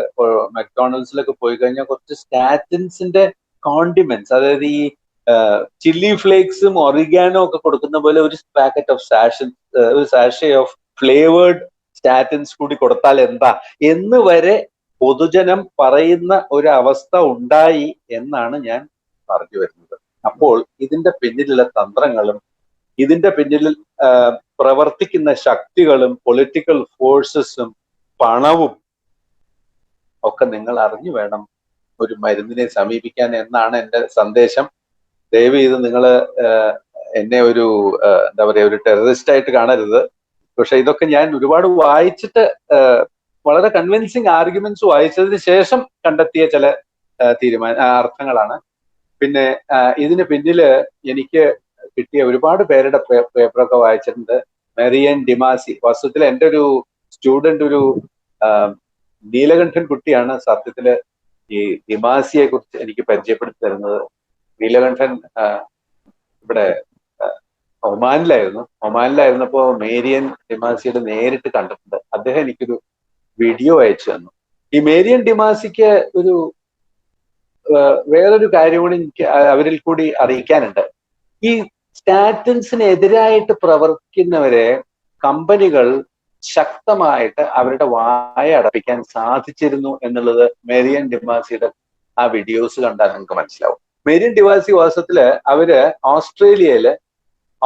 മക്ഡൊണാൾഡ്സിലൊക്കെ പോയി കഴിഞ്ഞാൽ കുറച്ച് സ്റ്റാറ്റിൻസിന്റെ കോണ്ടിമെന്റ്സ്, അതായത് ഈ ചില്ലി ഫ്ലേക്സും ഒറിഗാനോ ഒക്കെ കൊടുക്കുന്ന പോലെ ഒരു പാക്കറ്റ് ഓഫ് ഒരു സാഷേ ഓഫ് ഫ്ലേവേർഡ് സ്റ്റാറ്റിൻസ് കൂടി കൊടുത്താൽ എന്താ എന്ന് വരെ പൊതുജനം പറയുന്ന ഒരു അവസ്ഥ ഉണ്ടായി എന്നാണ് ഞാൻ പറഞ്ഞു വരുന്നത്. അപ്പോൾ ഇതിന്റെ പിന്നിലുള്ള തന്ത്രങ്ങളും ഇതിന്റെ പിന്നിൽ പ്രവർത്തിക്കുന്ന ശക്തികളും പൊളിറ്റിക്കൽ ഫോഴ്സസും പണവും ഒക്കെ നിങ്ങൾ അറിഞ്ഞു വേണം ഒരു മരുന്നിനെ സമീപിക്കാൻ എന്നാണ് എൻ്റെ സന്ദേശം. ദയവ് ചെയ്ത് നിങ്ങൾ എന്നെ ഒരു എന്താ പറയുക, ഒരു ടെററിസ്റ്റ് ആയിട്ട് കാണരുത്. പക്ഷെ ഇതൊക്കെ ഞാൻ ഒരുപാട് വായിച്ചിട്ട് വളരെ കൺവിൻസിങ് ആർഗ്യുമെന്റ്സ് വായിച്ചതിന് ശേഷം കണ്ടെത്തിയ ചില അർത്ഥങ്ങളാണ്. പിന്നെ ഇതിന് പിന്നില് എനിക്ക് കിട്ടിയ ഒരുപാട് പേരുടെ പേപ്പറൊക്കെ വായിച്ചിട്ടുണ്ട്. മെറിയൻ ഡിമാസി, വാസ്തവത്തിൽ എൻ്റെ ഒരു സ്റ്റുഡന്റ്, ഒരു നീലകണ്ഠൻ കുട്ടിയാണ് സത്യത്തില് ഈ ഡിമാസിയെ കുറിച്ച് എനിക്ക് പരിചയപ്പെടുത്തി തരുന്നത്. നീലകണ്ഠൻ ഇവിടെ ഒമാനിലായിരുന്നപ്പോ മേരിയൻ ഡിമാസിയുടെ നേരിട്ട് കണ്ടിട്ടുണ്ട്. അദ്ദേഹം എനിക്കൊരു വീഡിയോ അയച്ചു തന്നു. ഈ മേരിയൻ ഡിമാസിക്ക് ഒരു വേറൊരു കാര്യം കൂടി എനിക്ക് അവരിൽ കൂടി അറിയിക്കാനുണ്ട്. ഈ സ്റ്റാറ്റിൻസിനെതിരായിട്ട് പ്രവർത്തിക്കുന്നവരെ കമ്പനികൾ ശക്തമായിട്ട് അവരുടെ വായ അടപ്പിക്കാൻ സാധിച്ചിരുന്നു എന്നുള്ളത് മേരിയൻ ഡിമാസിയുടെ ആ വീഡിയോസ് കണ്ടാൽ നിങ്ങൾക്ക് മനസ്സിലാവും. മേരിയൻ ഡിമാസി വാസ്തവത്തില് അവര്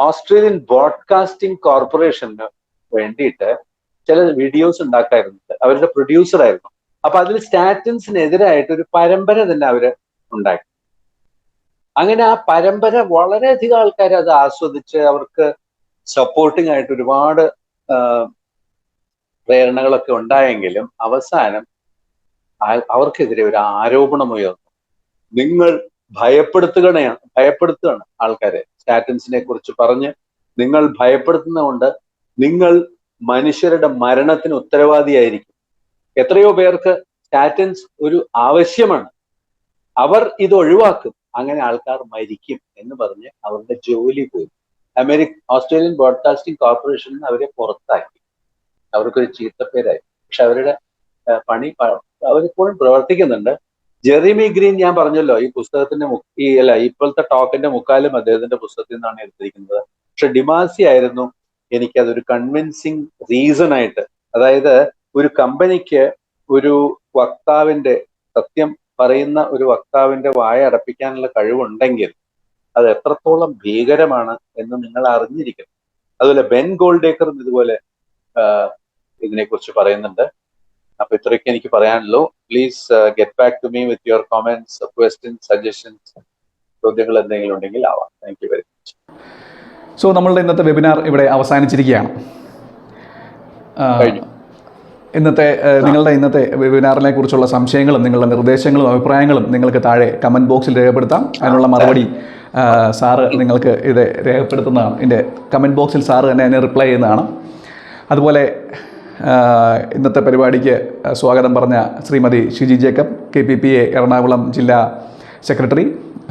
ഓസ്ട്രേലിയൻ ബ്രോഡ്കാസ്റ്റിംഗ് കോർപ്പറേഷന് വേണ്ടിയിട്ട് ചില വീഡിയോസ് ഉണ്ടാക്കാറുണ്ട്. അവരുടെ പ്രൊഡ്യൂസർ ആയിരുന്നു. അപ്പൊ അതിൽ സ്റ്റാറ്റിൻസിനെതിരായിട്ട് ഒരു പരമ്പര തന്നെ അവര് ഉണ്ടാക്കി. അങ്ങനെ ആ പരമ്പര വളരെയധികം ആൾക്കാർ അത് ആസ്വദിച്ച് അവർക്ക് സപ്പോർട്ടിംഗ് ആയിട്ട് ഒരുപാട് പ്രേരണകളൊക്കെ ഉണ്ടായെങ്കിലും അവസാനം അവർക്കെതിരെ ഒരു ആരോപണം ഉയർന്നു. നിങ്ങൾ ഭയപ്പെടുത്തുകയാണ് ആൾക്കാരെ. സ്റ്റാറ്റിൻസിനെ കുറിച്ച് പറഞ്ഞ് നിങ്ങൾ ഭയപ്പെടുത്തുന്നതുകൊണ്ട് നിങ്ങൾ മനുഷ്യരുടെ മരണത്തിന് ഉത്തരവാദിയായിരിക്കും. എത്രയോ പേർക്ക് സ്റ്റാറ്റിൻസ് ഒരു ആവശ്യമാണ്, അവർ ഇത് ഒഴിവാക്കും, അങ്ങനെ ആൾക്കാർ മരിക്കും എന്ന് പറഞ്ഞ് അവരുടെ ജോലി പോയി. ഓസ്ട്രേലിയൻ ബ്രോഡ്കാസ്റ്റിംഗ് കോർപ്പറേഷൻ അവരെ പുറത്താക്കി, അവർക്കൊരു ചീത്തപ്പേരായി. പക്ഷെ അവരുടെ പണി അവരിപ്പോഴും പ്രവർത്തിക്കുന്നുണ്ട്. ജെറിമി ഗ്രീൻ, ഞാൻ പറഞ്ഞല്ലോ, ഈ പുസ്തകത്തിന്റെ ഇപ്പോഴത്തെ ടോക്കിന്റെ മുക്കാലും അദ്ദേഹത്തിന്റെ പുസ്തകത്തിൽ നിന്നാണ് എടുത്തിരിക്കുന്നത്. പക്ഷെ ഡിമാസി ആയിരുന്നു എനിക്കതൊരു കൺവിൻസിങ് റീസൺ ആയിട്ട്. അതായത് ഒരു കമ്പനിക്ക് ഒരു വക്താവിന്റെ, സത്യം പറയുന്ന ഒരു വക്താവിന്റെ വായ അടപ്പിക്കാനുള്ള കഴിവുണ്ടെങ്കിൽ അത് എത്രത്തോളം ഭീകരമാണ് എന്ന് നിങ്ങൾ അറിഞ്ഞിരിക്കണം. അതുപോലെ ബെൻ ഗോൾഡേക്കറും ഇതുപോലെ ഇതിനെക്കുറിച്ച് പറയുന്നുണ്ട്. അപ്പൊ ഇത്രയൊക്കെ എനിക്ക് പറയാനുള്ളൂ. Please get back to me with your comments, questions, suggestions, ചോദ്യങ്ങൾ എന്തെങ്കിലും ഉണ്ടെങ്കിൽ ആവാം. Thank you very much. So നമ്മളുടെ ഇന്നത്തെ വെബിനാർ ഇവിടെ അവസാനിച്ചിരിക്കുകയാണ്. നിങ്ങളുടെ ഇന്നത്തെ വെബിനാറിനെ കുറിച്ചുള്ള സംശയങ്ങളും നിങ്ങളുടെ നിർദ്ദേശങ്ങളും അഭിപ്രായങ്ങളും നിങ്ങൾക്ക് താഴെ കമൻറ്റ് ബോക്സിൽ രേഖപ്പെടുത്താം. അതിനുള്ള മറുപടി സാറ് നിങ്ങൾക്ക് ഇത് രേഖപ്പെടുത്തുന്നതാണ്. ഇതിൻ്റെ കമൻറ്റ് ബോക്സിൽ സാറ് തന്നെ അതിന് റിപ്ലൈ ചെയ്യുന്നതാണ്. അതുപോലെ ഇന്നത്തെ പരിപാടിക്ക് സ്വാഗതം പറഞ്ഞ ശ്രീമതി ഷിജി ജേക്കബ്, KPPA എറണാകുളം ജില്ലാ സെക്രട്ടറി,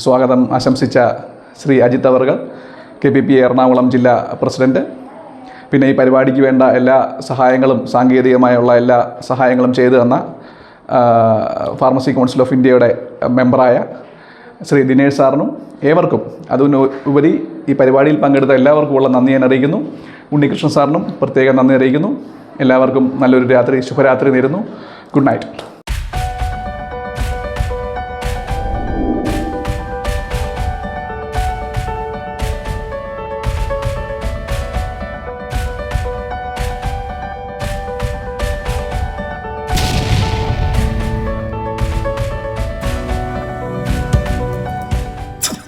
സ്വാഗതം ആശംസിച്ച ശ്രീ അജിത് അവർകൾ, KPPA എറണാകുളം ജില്ലാ പ്രസിഡൻറ്റ്, പിന്നെ ഈ പരിപാടിക്ക് വേണ്ട എല്ലാ സഹായങ്ങളും സാങ്കേതികമായുള്ള എല്ലാ സഹായങ്ങളും ചെയ്തു തന്ന ഫാർമസി കൗൺസിൽ ഓഫ് ഇന്ത്യയുടെ മെമ്പറായ ശ്രീ ദിനേഷ് സാറിനും ഏവർക്കും, അതിനുപരി ഈ പരിപാടിയിൽ പങ്കെടുത്ത എല്ലാവർക്കുമുള്ള നന്ദി ഞാൻ അറിയിക്കുന്നു. ഉണ്ണികൃഷ്ണൻ സാറിനും പ്രത്യേകം നന്ദി അറിയിക്കുന്നു. എല്ലാവർക്കും നല്ലൊരു ശുഭരാത്രി നേരുന്നു. Good night.